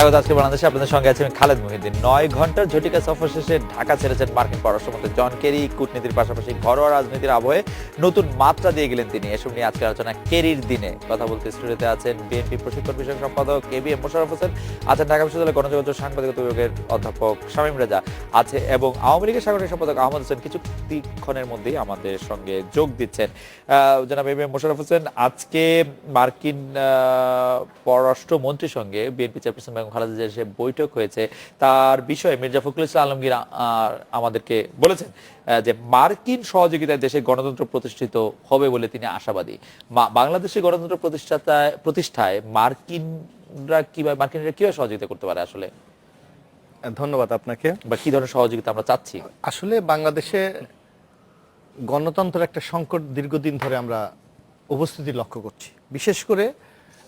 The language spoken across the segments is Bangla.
স্বাগত আজকে বাংলাদেশে। আপনাদের সঙ্গে আছি আমি খালেদ মুহিউদ্দিন। 9 ঘন্টার ঝটিকা সফর শেষে ঢাকা ছেড়েছেন মার্কিন পররাষ্ট্রমন্ত্রী জন কেরি। কূটনীতির পাশাপাশি ঘরোয়া রাজনীতির আবহে নতুন মাত্রা দিয়ে গেলেন তিনি। এসব নিয়ে আজকে আলোচনা কেরির দিনে। কথা বলতে স্টুডিওতে আছেন বিএনপি প্রশিক্ষণ বিষয়ক সম্পাদক কেবিএম মোশাররফ হোসেন, আছেন ঢাকা বিশ্ববিদ্যালয়ের গণযোগাযোগ সাংবাদিকতা বিভাগের অধ্যাপক শামীম রেজা আছে, এবং আওয়ামী লীগের সাংগঠনিক সম্পাদক আহমদ হোসেন কিছুক্ষণের মধ্যেই আমাদের সঙ্গে যোগ দিচ্ছেন। জনাব এবিএম মোশাররফ হোসেন, আজকে মার্কিন পররাষ্ট্রমন্ত্রীর সঙ্গে বিএনপি চেয়ারপারসন বেগম খালেদা জিয়ার যে বৈঠক হয়েছে তার বিষয়ে মির্জা ফখরুল ইসলাম আলমগীর আমাদেরকে বলেছেন যে মার্কিন সহযোগিতায় দেশে গণতন্ত্র প্রতিষ্ঠিত হবে বলে তিনি আশাবাদী। বাংলাদেশের গণতন্ত্র প্রতিষ্ঠায় মার্কিনরা কিভাবে সহযোগিতা করতে পারে আসলে? ধন্যবাদ আপনাকে। বা কি ধরনের সহযোগিতা আমরা চাচ্ছি? আসলে বাংলাদেশে গণতন্ত্রের একটা সংকট দীর্ঘদিন ধরে আমরা উপস্থিতি লক্ষ্য করছি। বিশেষ করে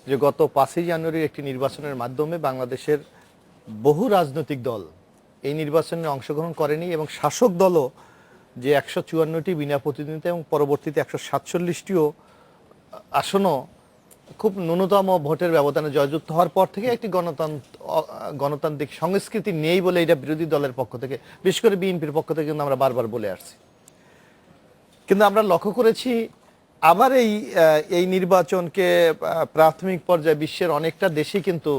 যে গত 5ই জানুয়ারির একটি নির্বাচনের মাধ্যমে বাংলাদেশের বহু রাজনৈতিক দল এই নির্বাচনে অংশগ্রহণ করেনি, এবং শাসক দলও যে 154টি বিনা প্রতিদ্বন্দ্বিতা এবং পরবর্তীতে 147টিও আসনও খুব ন্যূনতম ভোটের ব্যবধানে জয়যুক্ত হওয়ার পর থেকে একটি গণতান্ত্রিক সংস্কৃতি নেই বলে এটা বিরোধী দলের পক্ষ থেকে, বিশেষ করে বিএনপির পক্ষ থেকে কিন্তু আমরা বারবার বলে আসছি। কিন্তু আমরা লক্ষ্য করেছি আবার এই নির্বাচনকে প্রাথমিক পর্যায়ে বিশ্বের অনেকটা দেশই কিন্তু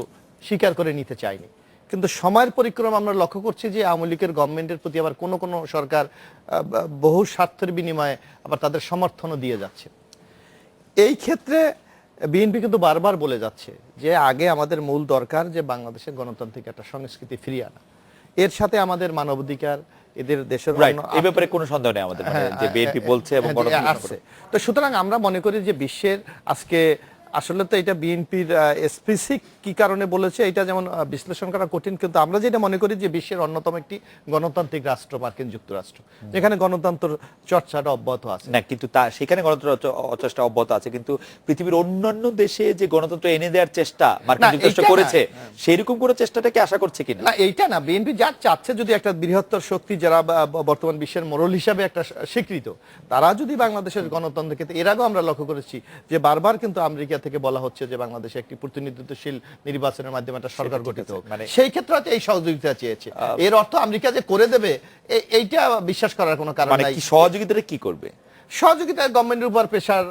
স্বীকার করে নিতে চায়নি। কিন্তু সময়ের পরিক্রমা আমরা লক্ষ্য করছি যে আওয়ামী লীগের গভর্নমেন্টের প্রতি আবার কোনো কোনো সরকার বহু স্বার্থের বিনিময়ে আবার তাদের সমর্থনও দিয়ে যাচ্ছে। এই ক্ষেত্রে বিএনপি কিন্তু বারবার বলে যাচ্ছে যে আগে আমাদের মূল দরকার যে বাংলাদেশের গণতান্ত্রিক একটা সংস্কৃতি ফিরিয়ে আনা, এর সাথে আমাদের মানবাধিকার, এদের দেশের এই ব্যাপারে কোনো সন্দেহ নেই আমাদের, যে বিএনপি বলছে এবং আছে। তো সুতরাং আমরা মনে করি যে বিশ্বের আজকে আসলে তো এটা বিএনপির স্পেসিফিক কি কারণে বলেছে এটা যেমন বিশ্লেষণ করা কঠিন, কিন্তু আমরা যেটা মনে করি যে বিশ্বের অন্যতম একটি গণতান্ত্রিক রাষ্ট্র মার্কিন যুক্তরাষ্ট্র, যেখানে গণতন্ত্র চর্চাটা অব্যাহত আছে। না, কিন্তু সেখানে গণতন্ত্র চর্চা অব্যাহত আছে, কিন্তু পৃথিবীর অন্যান্য দেশে যে গণতন্ত্র এনে দেওয়ার চেষ্টা মার্কিন যুক্তরাষ্ট্র করেছে সেরকম কোনো চেষ্টাটাকে আশা করছে কিনা? না, এইটা না। বিএনপি যা চাচ্ছে, যদি একটা বৃহত্তর শক্তি যারা বর্তমান বিশ্বের মোড়ল হিসাবে একটা স্বীকৃত, তারা যদি বাংলাদেশের গণতন্ত্রের ক্ষেত্রে, এর আগেও আমরা লক্ষ্য করেছি যে বারবার কিন্তু আমেরিকা থেকে বলা হচ্ছে যে বাংলাদেশে একটি প্রতিনিধিত্বশীল নির্বাচনের মাধ্যমে একটা সরকার গঠিত হোক, সেই ক্ষেত্রে হয়তো এই সহযোগিতা চেয়েছে। এর অর্থ আমেরিকা যে করে দেবে এইটা বিশ্বাস করার কোনো কারণ নাই। সহযোগিতাটা কি করবে? সহযোগিতা গভর্নমেন্টের উপর প্রেসার,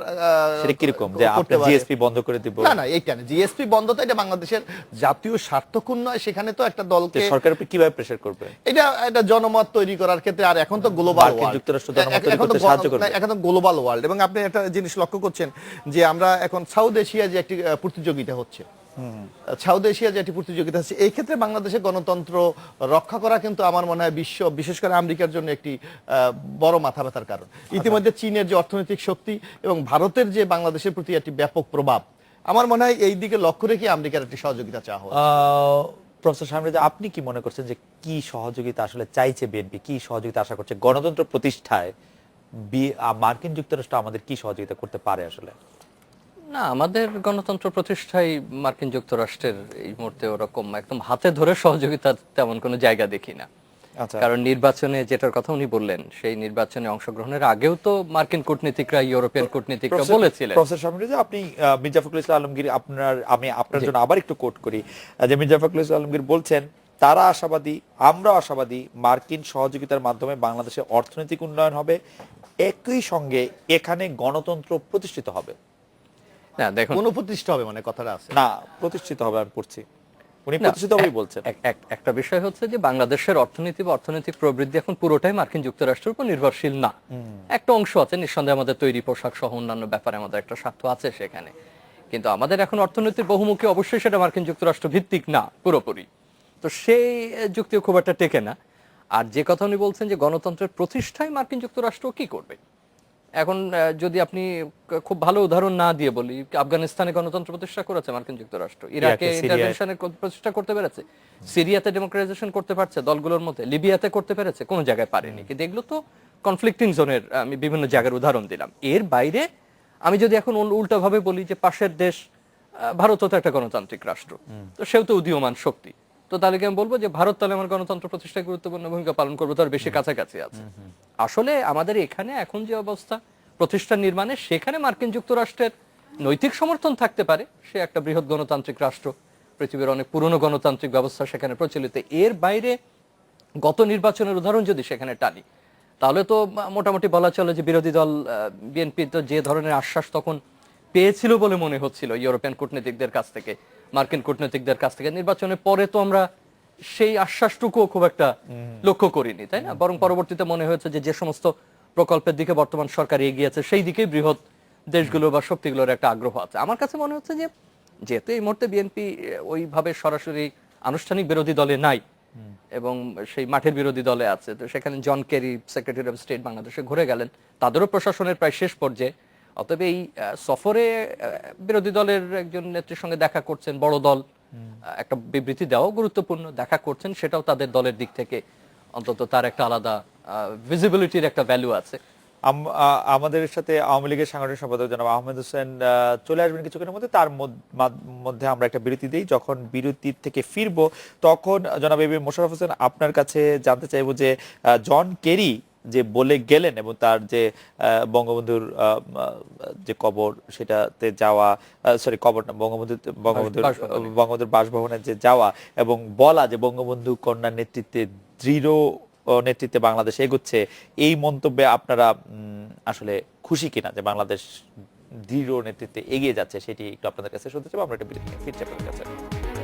সেটা কিরকম যে আপনি জিএসপি বন্ধ করে দিব? না, এইটা না। জিএসপি বন্ধ তো এটা বাংলাদেশের জাতীয় স্বার্থক্ষুণ্ণ নয়, সেখানে তো একটা দলকে সরকার কিভাবে প্রেসার করবে? এটা জনমত তৈরি করার ক্ষেত্রে। আর এখন তো গ্লোবাল ওয়ার্ল্ড, যুক্তরাষ্ট্র জনমত তৈরি করতে সাহায্য করবে। এখন তো গ্লোবাল ওয়ার্ল্ড, এবং আপনি একটা জিনিস লক্ষ্য করছেন যে আমরা এখন সাউথ এশিয়া যে একটি প্রতিযোগিতা হচ্ছে, সাউথ এশিয়া যে একটি প্রতিযোগিতা হচ্ছে, এই ক্ষেত্রে বাংলাদেশের গণতন্ত্র রক্ষা করা কিন্তু আমার মনে হয় বিশ্ব, বিশেষ করে আমেরিকার জন্য একটি বড় মাথা ব্যথার কারণ। ইতিমধ্যে চীনের যে অর্থনৈতিক শক্তি এবং ভারতের যে বাংলাদেশের প্রতি একটি ব্যাপক প্রভাব, আমার মনে হয় এই দিকে লক্ষ্য রেখে আমেরিকার একটি সহযোগিতা চাওয়া হয়। প্রফেসর শামীম রেজা, আপনি কি মনে করছেন যে কি সহযোগিতা আসলে চাইছে বিএনপি, কি সহযোগিতা আশা করছে গণতন্ত্র প্রতিষ্ঠায়? মার্কিন যুক্তরাষ্ট্র আমাদের কি সহযোগিতা করতে পারে আসলে? না, আমাদের গণতন্ত্র প্রতিষ্ঠায় মার্কিন যুক্তরাষ্ট্রের এই মুহূর্তে ওরকম একদম হাতে ধরে সহযোগিতা তেমন কোনো জায়গা দেখি না। কারণ নির্বাচনে যেটার কথা উনি বললেন, সেই নির্বাচনে অংশগ্রহণের আগেও তো মার্কিন কূটনীতিকরা, ইউরোপিয়ান কূটনীতিকরা বলেছিলেন। প্রফেসর শামীম রেজা, আপনি মির্জা ফখরুল ইসলাম আলমগীর, আমি আপনার জন্য আবার একটু কোট করি যে মির্জা ফখরুল ইসলাম আলমগীর বলছেন তারা আশাবাদী, আমরাও আশাবাদী মার্কিন সহযোগিতার মাধ্যমে বাংলাদেশের অর্থনৈতিক উন্নয়ন হবে, একই সঙ্গে এখানে গণতন্ত্র প্রতিষ্ঠিত হবে। না, দেখুন, কোন প্রতিষ্ঠা হবে মানে কথাটা আছে না, প্রতিষ্ঠিত হবে আমি পড়ছি, উনি প্রতিষ্ঠিত হবেই বলছেন। একটা বিষয় হচ্ছে যে বাংলাদেশের অর্থনীতি বা অর্থনৈতিক প্রবৃদ্ধি এখন পুরোটাই মার্কিন যুক্তরাষ্ট্রের উপর নির্ভরশীল না। একটা অংশ আছে, নিঃসন্দেহে আমাদের তৈরি পোশাক সহ অন্যান্য ব্যাপারে আমাদের একটা স্বার্থ আছে সেখানে, কিন্তু আমাদের এখন অর্থনৈতিক বহুমুখী, অবশ্যই সেটা মার্কিন যুক্তরাষ্ট্র ভিত্তিক না পুরোপুরি। তো সেই যুক্তিও খুব একটা টেকে না। আর যে কথা উনি বলছেন যে গণতন্ত্রের প্রতিষ্ঠায় মার্কিন যুক্তরাষ্ট্র কি করবে, এখন যদি আপনি খুব ভালো উদাহরণ না দিয়ে বলি, আফগানিস্তানে গণতন্ত্র প্রতিষ্ঠা করেছে মার্কিন যুক্তরাষ্ট্র, ইরাকে ইন্টারভেনশনের প্রতিষ্ঠা করতে পেরেছে, সিরিয়াতে ডেমোক্রাটাইজেশন করতে পারছে দলগুলোর মধ্যে, লিবিয়াতে করতে পেরেছে, কোন জায়গায় পারেনি। কিন্তু এগুলো তো কনফ্লিক্টিং জোনের আমি বিভিন্ন জায়গার উদাহরণ দিলাম। এর বাইরে আমি যদি এখন উল্টা ভাবে বলি যে পাশের দেশ ভারত তো একটা গণতান্ত্রিক রাষ্ট্র, তো সেও তো উদীয়মান শক্তি, তো তাহলে আমি বলবো যে ভারত তাহলে আমার গণতন্ত্র প্রতিষ্ঠায় গুরুত্বপূর্ণ ভূমিকা পালন করবে, তার বেশি কাছাকাছি আছে। আসলে আমাদের এখানে এখন যে অবস্থা প্রতিষ্ঠান নির্মাণে, সেখানে মার্কিন যুক্তরাষ্ট্রের নৈতিক সমর্থন থাকতে পারে, সে একটা বৃহৎ গণতান্ত্রিক রাষ্ট্র, পৃথিবীর অনেক পুরনো গণতান্ত্রিক ব্যবস্থা সেখানে প্রচলিত। এর বাইরে গত নির্বাচনের উদাহরণ যদি সেখানে টানি, তাহলে তো মোটামুটি বলা চলে যে বিরোধী দল বিএনপি তো যে ধরনের আশ্বাস তখন পেয়েছিল বলে মনে হচ্ছিল ইউরোপিয়ান কূটনীতিকদের কাছ থেকে, মার্কিন কূটনীতিকদের কাছ থেকে, নির্বাচনের পরে তো আমরা সেই আশ্বাসটুকুও খুব একটা লক্ষ্য করিনি, তাই না? বরং পরবর্তীতে মনে হয়েছে যে যে সমস্ত প্রকল্পের দিকে বর্তমান সরকার এগিয়েছে সেই দিকেই বৃহৎ দেশগুলো বা শক্তিগুলোর একটা আগ্রহ আছে। আমার কাছে মনে হচ্ছে যে যেহেতু এই মুহূর্তে বিএনপি ওইভাবে সরাসরি আনুষ্ঠানিক বিরোধী দলে নাই এবং সেই মাঠের বিরোধী দলে আছে, তো সেখানে John Kerry secretary of state বাংলাদেশে ঘুরে গেলেন, তাদেরও প্রশাসনের প্রায় শেষ পর্যায়ে। অতএব এই সফরে বিরোধী দলের একজন নেত্রীর সঙ্গে দেখা করছেন, বড় দল একটা বিবৃতি দেওয়াও গুরুত্বপূর্ণ, দেখা করছেন সেটাও তাদের দলের দিক থেকে অন্তত তার একটা আলাদা ভিজিবিলিটির একটা ভ্যালু আছে। আমাদের সাথে আওয়ামী লীগের সাংগঠনিক সম্পাদক জনাব আহমেদ হোসেন চলে আসবেন কিছুক্ষণের মধ্যে। তার মধ্যে আমরা একটা বিরতি দিই। যখন বিরতির থেকে ফিরবো তখন জনাব এবি মোশাররফ হোসেন আপনার কাছে জানতে চাইবো যে জন কেরি যে বলে গেলেন এবং তার যে বঙ্গবন্ধুর যে কবর সেটাতে যাওয়া, সরি কবর না, বঙ্গবন্ধুর বাসভবনে যে যাওয়া এবং বলা যে বঙ্গবন্ধু কন্যার নেতৃত্বে দৃঢ় নেতৃত্বে বাংলাদেশ এগোচ্ছে, এই মন্তব্যে আপনারা আসলে খুশি কিনা যে বাংলাদেশ দৃঢ় নেতৃত্বে এগিয়ে যাচ্ছে, সেটি একটু আপনাদের কাছে শুনতে চাই। আমরা একটা বিরতি নিয়ে ফিরছি আপনাদের কাছে।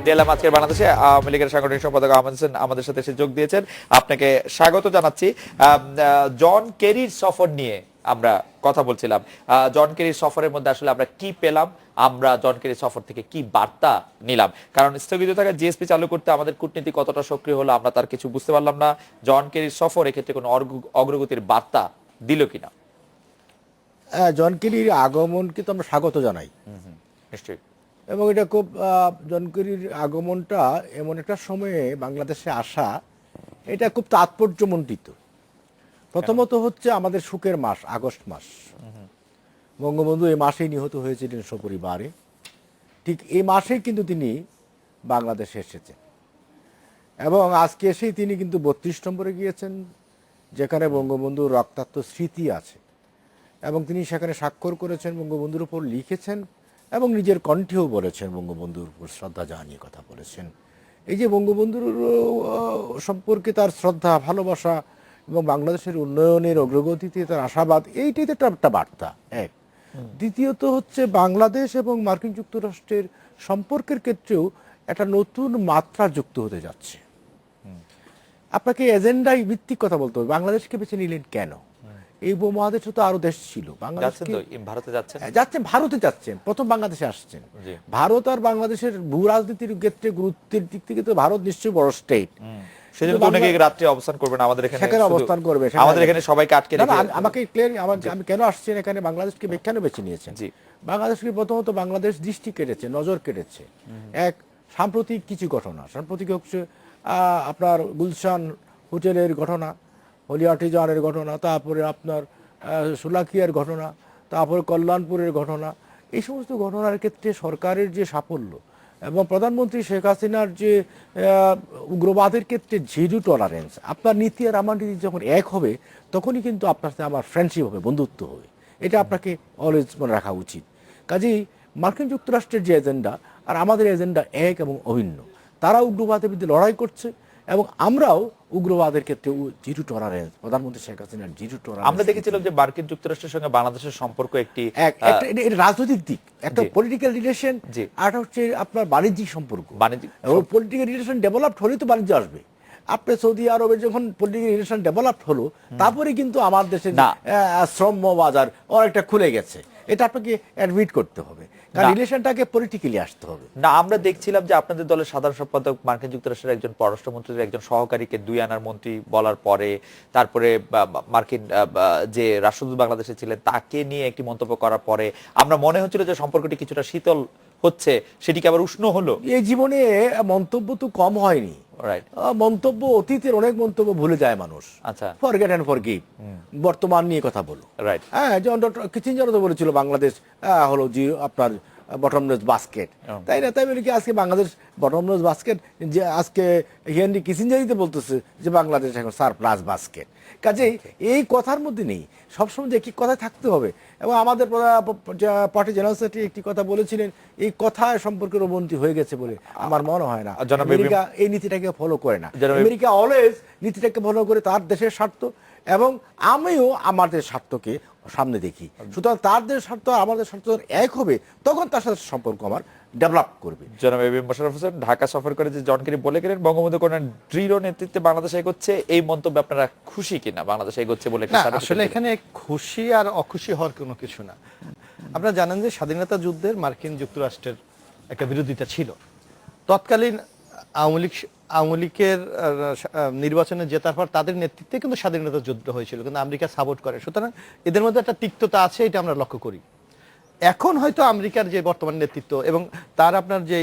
দিলাম আজকের বাংলাদেশে আওয়ামী লীগের সাংগঠনিক সম্পাদক আহমেদ হোসেন আমাদের সাথে এসে যোগ দিয়েছেন, আপনাকে স্বাগত জানাচ্ছি। জন কেরির সফর নিয়ে আমরা কথা বলছিলাম। জন কেরির সফরের মধ্যে আসলে আমরা কি পেলাম, আমরা জন কেরির সফর থেকে কি বার্তা নিলাম? কারণ স্থগিত থাকা জিএসপি চালু করতে আমাদের কূটনীতি কতটা সক্রিয় হলো আমরা তার কিছু বুঝতে পারলাম না। জন কেরির সফর এক্ষেত্রে কোনো অগ্রগতির বার্তা দিল কিনা? জন কেরির আগমনকে তো আমরা স্বাগত জানাই নিশ্চয়ই, এবং এটা খুব জন কেরির আগমনটা এমন একটা সময়ে বাংলাদেশে আসা, এটা খুব তাৎপর্যমণ্ডিত। প্রথমত হচ্ছে আমাদের সুখের মাস আগস্ট মাস, বঙ্গবন্ধু এই মাসেই নিহত হয়েছিলেন সপরিবারে, ঠিক এই মাসেই কিন্তু তিনি বাংলাদেশে এসেছেন এবং আজকে এসেই তিনি কিন্তু 32 নম্বরে গিয়েছেন, যেখানে বঙ্গবন্ধুর রক্তাক্ত স্মৃতি আছে এবং তিনি সেখানে স্বাক্ষর করেছেন, বঙ্গবন্ধুর উপর লিখেছেন এবং নিজের কণ্ঠেও বলেছেন, বঙ্গবন্ধুর উপর শ্রদ্ধা জানিয়ে কথা বলেছেন। এই যে বঙ্গবন্ধুর সম্পর্কে তার শ্রদ্ধা, ভালোবাসা এবং বাংলাদেশের উন্নয়নের অগ্রগতিতে তার আশাবাদ, এইটাই তো একটা বার্তা এক। দ্বিতীয়ত হচ্ছে বাংলাদেশ এবং মার্কিন যুক্তরাষ্ট্রের সম্পর্কের ক্ষেত্রেও একটা নতুন মাত্রা যুক্ত হতে যাচ্ছে। আপনাকে এজেন্ডায় ভিত্তিক কথা বলতে হবে, বাংলাদেশকে বেছে নিলেন কেন? এই উপমহাদেশে তো আরো দেশ ছিল, ভারতে যাচ্ছেন, ভারতে যাচ্ছেন, প্রথম বাংলাদেশে আসছেন। ভারত আর বাংলাদেশের ভূ রাজনীতির ক্ষেত্রে গুরুত্বের দিক থেকে তো ভারত নিশ্চয়ই বড় স্টেট, রাত্রে অবস্থান করবেন আমাদের সেখানে অবস্থান করবে, আমাদের এখানে সবাইকে আটকে রেখে। আমাকে ক্লিয়ার, আমি কেন আসছেন এখানে, বাংলাদেশকে কেন বেছে নিয়েছেন? বাংলাদেশকে প্রথমত বাংলাদেশ দৃষ্টি কেটেছে, নজর কেটেছে এক সাম্প্রতিক কিছু ঘটনা। সাম্প্রতিক হচ্ছে আপনার গুলশান হোটেলের ঘটনা, হলি আর্টিজানের ঘটনা, তারপরে আপনার সুলাকিয়ার ঘটনা, তারপরে কল্যাণপুরের ঘটনা। এই সমস্ত ঘটনার ক্ষেত্রে সরকারের যে সাফল্য এবং প্রধানমন্ত্রী শেখ হাসিনার যে উগ্রবাদের ক্ষেত্রে জিরো টলারেন্স, আপনার নীতি আর আমার নীতি যখন এক হবে তখনই কিন্তু আপনার সাথে আমার ফ্রেন্ডশিপ হবে, বন্ধুত্ব হবে। এটা আপনাকে অলওয়েজ মনে রাখা উচিত। কাজেই মার্কিন যুক্তরাষ্ট্রের যে এজেন্ডা আর আমাদের এজেন্ডা এক এবং অভিন্ন। তারা উগ্রবাদের বিরুদ্ধে লড়াই করছে এবং আমরাও উগ্রবাদের ক্ষেত্রে জিরো টলারেন্স, প্রধানমন্ত্রী শেখ হাসিনার জিরো টলারেন্স। আমরা দেখেছিলাম যে মার্কিন যুক্তরাষ্ট্রের সঙ্গে বাংলাদেশের সম্পর্ক একটি রাজনৈতিক দিক, একটা পলিটিক্যাল রিলেশন, আর হচ্ছে আপনার বাণিজ্যিক সম্পর্ক। পলিটিক্যাল রিলেশন ডেভেলপড হলেই তো বাণিজ্য আসবে। আপনার সৌদি আরবের যখন পলিটিক্যাল রিলেশন ডেভেলপড হলো, তারপরে কিন্তু আমার দেশের শ্রম বাজার অনেকটা খুলে গেছে। এটা আপনাকে অ্যাডমিট করতে হবে, কারণ রিলেশনটাকে পলিটিক্যালি আসতে হবে। না, আমরা দেখছিলাম যে আপনাদের দলের সাধারণ সম্পাদক মার্কিন যুক্তরাষ্ট্রের একজন পররাষ্ট্রমন্ত্রীর একজন সহকারীকে 2 আনার মন্ত্রী বলার পরে, তারপরে মার্কিন যে রাষ্ট্রদূত বাংলাদেশে ছিলেন তাকে নিয়ে একটি মন্তব্য করার পরে আমরা মনে হচ্ছিল যে সম্পর্কটি কিছুটা শীতল হচ্ছে, সেটিকে আবার উষ্ণ হলো। এই জীবনে মন্তব্য তো কম হয়নি, মন্তব্য, অতীতের অনেক মন্তব্য ভুলে যায় মানুষ। আচ্ছা, ফরগেট এন্ড ফরগিভ, বর্তমান নিয়ে কথা বলো। রাইট। যেমন ডক্টর কিসিঞ্জারও তো বলেছিল বাংলাদেশ হলো আপনার বটমলেস বাস্কেট, তাই না? তাই বলে কি আজকে বাংলাদেশ বটমলেস বাস্কেট, যে আজকে হেনরি কিসিঞ্জারই তো বলতেছে যে বাংলাদেশ এখন সারপ্লাস বাস্কেট। কাজেই এই কথার মধ্যে নেই, সবসময় যে একটি কথায় থাকতে হবে। এবং আমাদের পার্টি জেনারেল সেক্রেটারি একটি কথা বলেছিলেন, এই কথা সম্পর্কের অবনতি হয়ে গেছে বলে আমার মনে হয় না। আমেরিকা এই নীতিটাকে ফলো করে না। আমেরিকা অলওয়েজ নীতিটাকে ফলো করে তার দেশের স্বার্থ, এবং আমিও আমাদের স্বার্থকে সামনে দেখি। সুতরাং তার দেশের স্বার্থ আমাদের স্বার্থ এক হবে, তখন তার সাথে সম্পর্ক আমার ডেভেলপ করবে। জনাব A B M Mosharraf Hossain Dhaka সফর করে যে জন কেরি বলে গেলেন বঙ্গবন্ধু কন্যার দৃঢ় নেতৃত্বে বাংলাদেশ এগোচ্ছে, এই মন্তব্যে আপনারা খুশি কিনা? বাংলাদেশ এগোচ্ছে বলে না, আসলে এখানে খুশি আর অখুশি হওয়ার কোনো কিছু না। আপনারা জানেন যে স্বাধীনতা যুদ্ধের মার্কিন যুক্তরাষ্ট্রের একটা বিরোধিতা ছিল। তৎকালীন আওয়ামী লীগের নির্বাচনে জেতার পর তাদের নেতৃত্বে কিন্তু স্বাধীনতা যুদ্ধ হয়েছিল, কিন্তু আমেরিকা সাপোর্ট করে। সুতরাং এদের মধ্যে একটা তিক্ততা আছে, এটা আমরা লক্ষ্য করি। এখন হয়তো আমেরিকার যে বর্তমান নেতৃত্ব এবং তার আপনার যে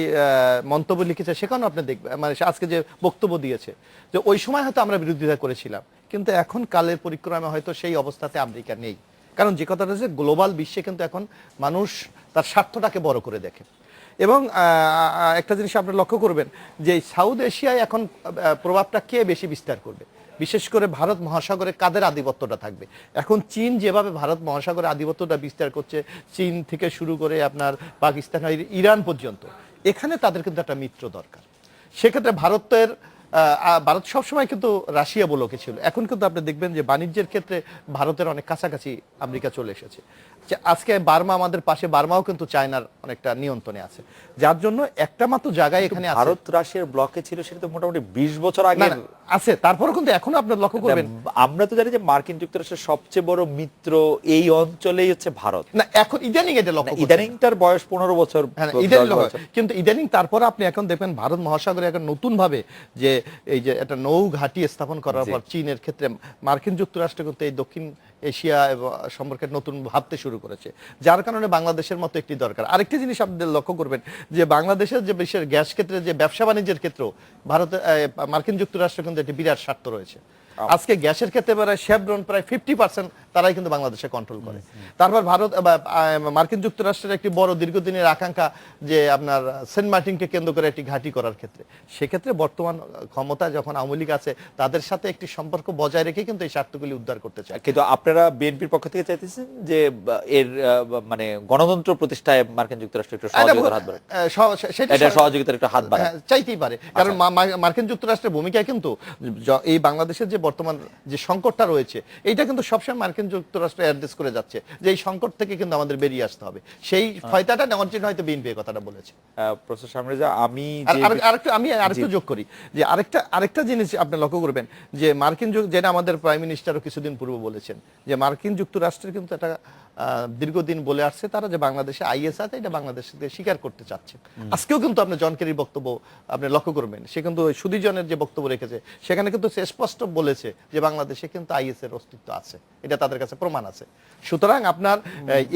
মন্তব্য লিখেছে, সেখানেও আপনি দেখবেন, মানে আজকে যে বক্তব্য দিয়েছে, যে ওই সময় হয়তো আমরা বিরোধিতা করেছিলাম, কিন্তু এখন কালের পরিক্রমে হয়তো সেই অবস্থাতে আমেরিকা নেই। কারণ যে কথাটা হচ্ছে, গ্লোবাল বিশ্বে কিন্তু এখন মানুষ তার স্বার্থটাকে বড় করে দেখে। এবং একটা জিনিস আপনি লক্ষ্য করবেন যে সাউথ এশিয়ায় এখন প্রভাবটা কে বেশি বিস্তার করবে, বিশেষ করে ভারত মহাসাগরে কাদের আধিপত্যটা থাকবে। এখন চীন যেভাবে ভারত মহাসাগরে আধিপত্যটা বিস্তার করছে, চীন থেকে শুরু করে আপনার পাকিস্তান, ইরান পর্যন্ত, এখানে তাদের কিন্তু একটা মিত্র দরকার। সেক্ষেত্রে ভারত সবসময় কিন্তু রাশিয়া বলকে ছিল, এখন কিন্তু আপনি দেখবেন যে বাণিজ্যের ক্ষেত্রে ভারতের অনেক কাছাকাছি আমেরিকা চলে এসেছে। আজকে বার্মা আমাদের পাশে, বার্মাও কিন্তু চায়নার অনেকটা নিয়ন্ত্রণে আছে, যার জন্য একটা মাত্র জায়গায় এখানে ভারত রাশিয়ার ব্লকে ছিল, সেটা তো মোটামুটি 20 বছর আগে আছে। তারপরেও কিন্তু এখনো আপনার লক্ষ্য করবেন, আমরা তো জানি যে মার্কিন যুক্তরাষ্ট্রের সবচেয়ে বড় মিত্র এই অঞ্চলেই হচ্ছে ভারত। না, এখন ইদানিং এটা লক্ষ্য, ইদানিংটার বয়স 15 বছর, কিন্তু ইদানিং তারপর আপনি এখন দেখবেন ভারত মহাসাগরে এখন নতুন ভাবে যে এই যে একটা নৌ ঘাঁটি স্থাপন করার পর চীনের ক্ষেত্রে মার্কিন যুক্তরাষ্ট্র কিন্তু এই দক্ষিণ এশিয়া সম্পর্কে নতুন ভাবতে শুরু করেছে, যার কারণে বাংলাদেশের মতো একটি দরকার। আরেকটি জিনিস আপনি লক্ষ্য করবেন যে বাংলাদেশের যে বিশ্বের গ্যাস ক্ষেত্রে যে ব্যবসা বাণিজ্যের ক্ষেত্রেও মার্কিন যুক্তরাষ্ট্র কিন্তু একটি বিরাট স্বার্থ রয়েছে। আজকে গ্যাসের ক্ষেত্রে প্রায় শেভরন প্রায় 50% তারাই কিন্তু বাংলাদেশে কন্ট্রোল করে। তারপর মার্কিন যুক্তরাষ্ট্রের একটি বড় দীর্ঘদিনের আকাঙ্ক্ষা যে আপনার সেন্ট মার্টিনকে কেন্দ্র করে একটি ঘাঁটি করার ক্ষেত্রে, সেক্ষেত্রে বর্তমান ক্ষমতা যখন আওয়ামী লীগ আছে, তাদের সাথে একটি সম্পর্ক বজায় রেখে কিন্তু এই স্বার্থগুলি উদ্ধার করতে চায়। কিন্তু আপনারা বিএনপির পক্ষ থেকে চাইতেছেন যে এর মানে গণতন্ত্র প্রতিষ্ঠায় মার্কিন যুক্তরাষ্ট্র একটু সহযোগিতার হাত বাড়ায়, এটা সহযোগিতার একটু হাত বাড়ায়, চাইতেই পারে। কারণ মার্কিন যুক্তরাষ্ট্রের ভূমিকায় কিন্তু এই বাংলাদেশের যে বর্তমান যে সংকটটা রয়েছে, এইটা কিন্তু সবসময় মার্কিন যুক্তরাষ্ট্র অ্যাড্রেস করে যাচ্ছে যে এই সংকট থেকে কিন্তু আমাদের বেরিয়ে আসতে হবে। সেই ফয়তাটা নেওয়ার জন্য হয়তো বিএনপি কথাটা বলেছে। প্রফেসর সামরেজা, আমি আরেকটু যোগ করি যে আরেকটা জিনিস আপনি লক্ষ্য করবেন যে মার্কিন যেটা আমাদের প্রাইম মিনিস্টারও কিছুদিন পূর্বে বলেছেন যে মার্কিন যুক্তরাষ্ট্রের কিন্তু একটা দীর্ঘদিন বলে আসছে তারা যে বাংলাদেশে আইএস আছে, এটা বাংলাদেশ থেকে স্বীকার করতে চাচ্ছে। আজকেও কিন্তু আপনি জন কেরির বক্তব্য আপনি লক্ষ্য করবেন, সে কিন্তু সুদীজনের যে বক্তব্য রেখেছে, সেখানে কিন্তু সে স্পষ্ট বলেছে যে বাংলাদেশে কিন্তু আইএস এর অস্তিত্ব আছে, এটা তাদের কাছে প্রমাণ আছে। সুতরাং আপনার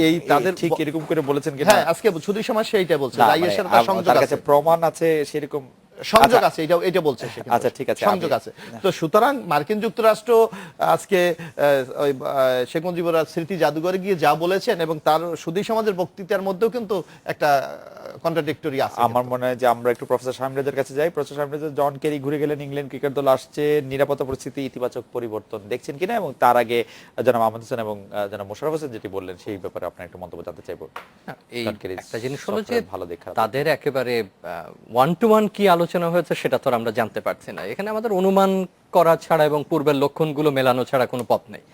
এই তাদের ঠিক এরকম করে বলেছেন কিনা? হ্যাঁ, আজকে সুদী সমাজ সেইটা বলছে আইএস এর সংযোগ আছে, প্রমাণ আছে, সেরকম সংযোগ আছে, এটা বলছে। আচ্ছা, ঠিক আছে, সংযোগ আছে। তো সুতরাং মার্কিন যুক্তরাষ্ট্র আজকে শেখ মুজিবুর স্মৃতি জাদুঘরে গিয়ে যা বলেছেন এবং তার সুদী সমাজের বক্তৃতার মধ্যেও কিন্তু একটা কন্ট্রাডিক্টরি আছে। আমার মনে হয় যে আমরা একটু প্রফেসর সামরেজার কাছে যাই। প্রফেসর সামরেজা, জন কেরি ঘুরে গেলেন, ইংল্যান্ড ক্রিকেট দল আসছে, নিরাপত্তা পরিস্থিতি ইতিবাচক পরিবর্তন দেখছেন কিনা, এবং তার আগে জনাব আহমদ হোসেন এবং জনাব মোশাররফ হোসেন যেটি বললেন সেই ব্যাপারে আপনার একটা মন্তব্য জানতে চাইবো। একটা জিনিস হলো যে তাদের একেবারে ওয়ান টু ওয়ান কি আলোচনা হয়েছে সেটা তো আমরা জানতে পারছি না। এখানে আমাদের অনুমান করা ছাড়া এবং পূর্বের লক্ষণগুলো মেলানো ছাড়া কোনো পথ নেই।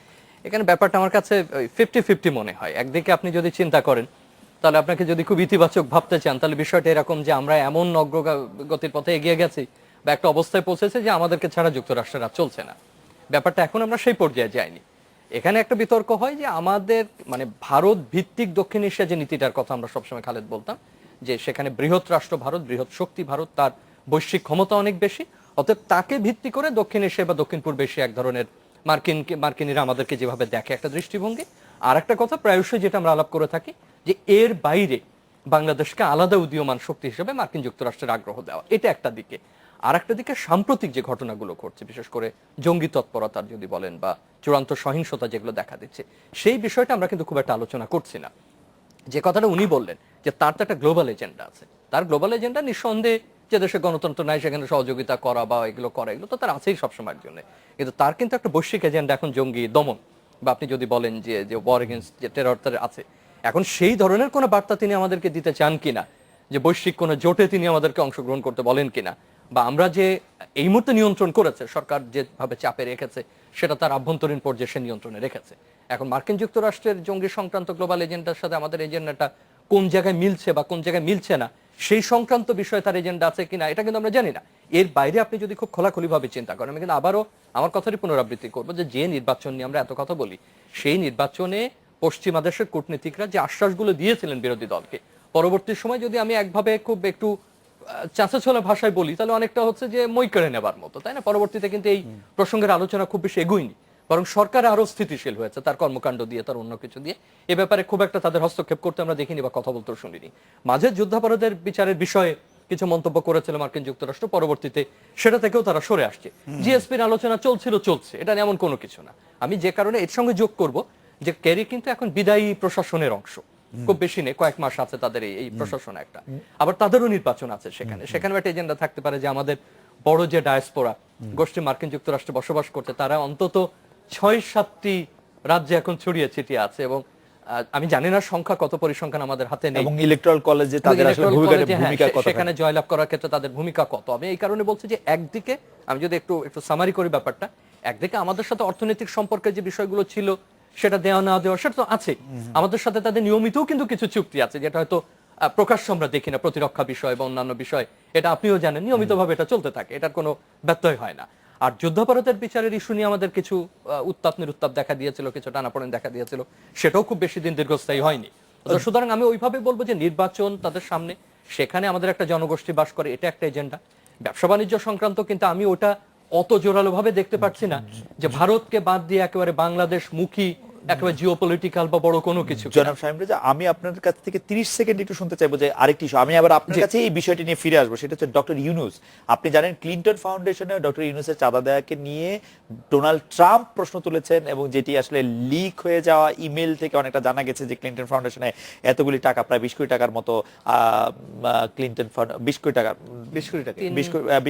এখানে ব্যাপারটা আমার কাছে 50-50 মনে হয়। একদিকে আপনি যদি চিন্তা করেন, তাহলে আপনাকে যদি খুব ইতিবাচক ভাবতে চান, তাহলে বিষয়টা এরকম যে আমরা এমন অগ্রগতির পথে এগিয়ে গেছি বা একটা অবস্থায় পৌঁছেছে যে আমাদেরকে ছাড়া যুক্তরাষ্ট্রের আর চলছে না। ব্যাপারটা এখন আমরা সেই পর্যায়ে যাইনি। এখানে একটা বিতর্ক হয় যে আমাদের মানে ভারত ভিত্তিক দক্ষিণ এশিয়া যে নীতিটার কথা আমরা সবসময় খালেদ বলতাম, যে সেখানে বৃহৎ রাষ্ট্র ভারত, বৃহৎ শক্তি ভারত, তার বৈশ্বিক ক্ষমতা অনেক বেশি, অতএব তাকে ভিত্তি করে দক্ষিণ এশিয়া বা দক্ষিণ পূর্ব এশিয়া এক ধরনের মার্কিনিরা আমাদেরকে যেভাবে দেখে একটা দৃষ্টিভঙ্গি। আর একটা কথা প্রায়শই যেটা আমরা আলাপ করে থাকি, যে এর বাইরে বাংলাদেশকে আলাদা উদীয়মান শক্তি হিসেবে মার্কিন যুক্তরাষ্ট্রের আগ্রহ দেওয়া, এটা একটা দিকে। আর একটা দিকে সাম্প্রতিক যে ঘটনাগুলো ঘটছে, বিশেষ করে জঙ্গি তৎপরতার যদি বলেন বা চূড়ান্ত সহিংসতা যেগুলো দেখা দিচ্ছে, সেই বিষয়টা আমরা কিন্তু খুব একটা আলোচনা করছি না। যে কথাটা উনি বললেন যে তার তো একটা গ্লোবাল এজেন্ডা আছে। তার গ্লোবাল এজেন্ডা নিঃসন্দেহে যে দেশে গণতন্ত্র নাই সেখানে সহযোগিতা করা বা এগুলো করা, এগুলো তো তার আছেই সবসময়ের জন্য। কিন্তু তার কিন্তু একটা বৈশ্বিক এজেন্ডা এখন জঙ্গি দমন, বা আপনি যদি বলেন যে ওয়ার এগেইনস্ট যে টেরর আছে, এখন সেই ধরনের কোনো বার্তা তিনি আমাদেরকে দিতে চান কিনা, যে বৈশ্বিক কোনো জোটে তিনি আমাদেরকে অংশগ্রহণ করতে বলেন কিনা, বা আমরা যে এই মুহূর্তে নিয়ন্ত্রণ করেছে সরকার যেভাবে চাপে রেখেছে সেটা তার আভ্যন্তরীণ পর্যায়ে সে নিয়ন্ত্রণে রেখেছে। এখন মার্কিন যুক্তরাষ্ট্রের জঙ্গি সংক্রান্ত গ্লোবাল এজেন্ডার সাথে আমাদের এজেন্ডাটা কোন জায়গায় মিলছে বা কোন জায়গায় মিলছে না, সেই সংক্রান্ত বিষয়ে তার এজেন্ডা আছে কিনা এটা কিন্তু আমরা জানি না। এর বাইরে আপনি যদি খুব খোলাখুলিভাবে চিন্তা করেন, আমি কিন্তু আবারও আমার কথারই পুনরাবৃত্তি করবো যে নির্বাচন নিয়ে আমরা এত কথা বলি, সেই নির্বাচনে পশ্চিমা দেশের কূটনীতিকরা যে আশ্বাসগুলো দিয়েছিলেন বিরোধী দলকে, পরবর্তী সময় যদি আমি একভাবে খুব একটু চাঁচাছোলা ভাষায় বলি, তাহলে অনেকটা হচ্ছে যে মই কেড়ে নেবার মতো, তাই না? পরবর্তীতে কিন্তু এই প্রসঙ্গের আলোচনা খুব বেশি এগোয়নি, বরং সরকার আরো স্থিতিশীল হয়েছে তার কর্মকাণ্ড দিয়ে, তার অন্য কিছু দিয়ে। এ ব্যাপারে খুব একটা তাদের হস্তক্ষেপ করতে আমরা দেখিনি বা কথা বলতেও শুনিনি। মাঝে যুদ্ধাপরাধের বিচারের বিষয়ে কিছু মন্তব্য করেছিল মার্কিন যুক্তরাষ্ট্র, পরবর্তীতে সেটা থেকেও তারা সরে আসছে। জিএসপির আলোচনা চলছে, এটা এমন কোনো কিছু না। আমি যে কারণে এর সঙ্গে যোগ করব যে কেরি কিন্তু এখন বিদায়ী প্রশাসনের অংশ, খুব বেশি নেই, কয়েক মাস আছে তাদের এই প্রশাসন একটা, আবার তাদেরও নির্বাচন আছে সেখানেও একটা এজেন্ডা থাকতে পারে যে আমাদের বড় যে ডায়াসপোরা গোষ্ঠী মার্কিন যুক্তরাষ্ট্রে বসবাস করতে, তারা অন্তত 6-7টি রাজ্যে এখন ছড়িয়ে ছিটিয়ে আছে, এবং আমি জানি না সংখ্যা কত, পরিসংখ্যান আমাদের হাতে নেই, এবং ইলেকট্রাল কলেজে তাদের আসলে ভূমিকা কত, সেখানে জয়লাভ করার ক্ষেত্রে তাদের ভূমিকা কত। আমি এই কারণে বলছি যে একদিকে আমি যদি একটু সামারি করি ব্যাপারটা, একদিকে আমাদের সাথে অর্থনৈতিক সম্পর্কে যে বিষয়গুলো ছিল সেটা দেওয়া না দেওয়া সেটা তো আছে, আমাদের সাথে তাদের নিয়মিতও কিন্তু কিছু চুক্তি আছে যেটা হয়তো প্রকাশ্য আমরা দেখি না, প্রতিরক্ষা বিষয় বা অন্যান্য বিষয়, এটা আপনিও জানেন, নিয়মিতভাবে এটা চলতে থাকে, এটার কোনো ব্যত্যয় হয় না। আর যুদ্ধাপরাধের বিচারের ইস্যু নিয়ে আমাদের কিছু উত্তাপ নিরুত্তাপ দেখা দিয়েছিল, কিছু টানাপোড়েন দেখা দিয়েছিল, সেটাও খুব বেশি দিন দীর্ঘস্থায়ী হয়নি। তো সুতরাং আমি ওইভাবে বলবো যে নির্বাচন তাদের সামনে, সেখানে আমাদের একটা জনগোষ্ঠী বাস করে, এটা একটা এজেন্ডা। ব্যবসা বাণিজ্য সংক্রান্ত কিন্তু আমি ওটা অত জোরালো ভাবে দেখতে পাচ্ছি না যে ভারতকে বাদ দিয়ে একেবারে বাংলাদেশ মুখী একেবারে জিওপলিটিক্যাল বা বড় কোনো কিছু। জনাব শামীম রেজা, আমি আপনার কাছ থেকে 30 সেকেন্ড একটু শুনতে চাইবো যে আরেকটি ইস্যু, আমি আবার আপনার কাছে এই বিষয়টি নিয়ে ফিরে আসবো, সেটা হচ্ছে ডক্টর ইউনূস। আপনি জানেন ক্লিনটন ফাউন্ডেশনে ডক্টর ইউনূসের চাঁদা দেওয়াকে নিয়ে ডোনাল্ড ট্রাম্প প্রশ্ন তুলেছেন, এবং যেটি আসলে লিক হয়ে যাওয়া ইমেল থেকে অনেকটা জানা গেছে যে ক্লিনটন ফাউন্ডেশনে এতগুলি টাকা, প্রায় 20 কোটি টাকার মতো ক্লিনটন 20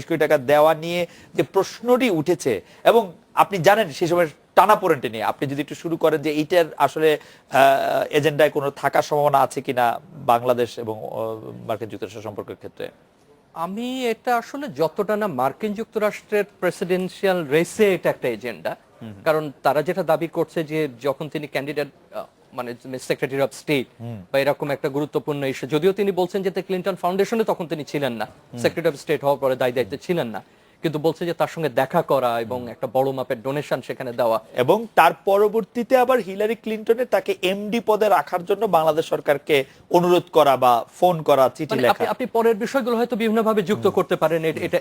কোটি টাকা দেওয়া নিয়ে যে প্রশ্নটি উঠেছে, এবং আপনি জানেন সেই সময় টানাপোড়েনটি নিয়ে আপনি যদি একটু শুরু করেন যে এইটার আসলে এজেন্ডায় কোনো থাকার সম্ভাবনা আছে কিনা বাংলাদেশ এবং মার্কিন যুক্তরাষ্ট্র সম্পর্কের ক্ষেত্রে। আমি এটা আসলে যতটা না মার্কিন যুক্তরাষ্ট্রের প্রেসিডেন্সিয়াল রেসে এটা একটা এজেন্ডা, কারণ তারা যেটা দাবি করছে যে যখন তিনি ক্যান্ডিডেট মানে সেক্রেটারি অফ স্টেট বা এরকম একটা গুরুত্বপূর্ণ ইস্যু, যদিও তিনি বলছেন যে ক্লিনটন ফাউন্ডেশনে তখন তিনি ছিলেন না, সেক্রেটারি অফ স্টেট হওয়ার পরে দায়িত্বে ছিলেন না, কিন্তু বলছে যে তার সঙ্গে দেখা করা এবং একটা বড় মাপের ডোনেশন সেখানে দেওয়া, এবং তার পরবর্তীতে আবার হিলারি ক্লিনটনের তাকে এমডি পদে রাখার জন্য বাংলাদেশ সরকারকে অনুরোধ করা বা ফোন করা, চিঠি লেখা। আপনি পরের বিষয়গুলো হয়তো বিভিন্নভাবে যুক্ত করতে পারেন,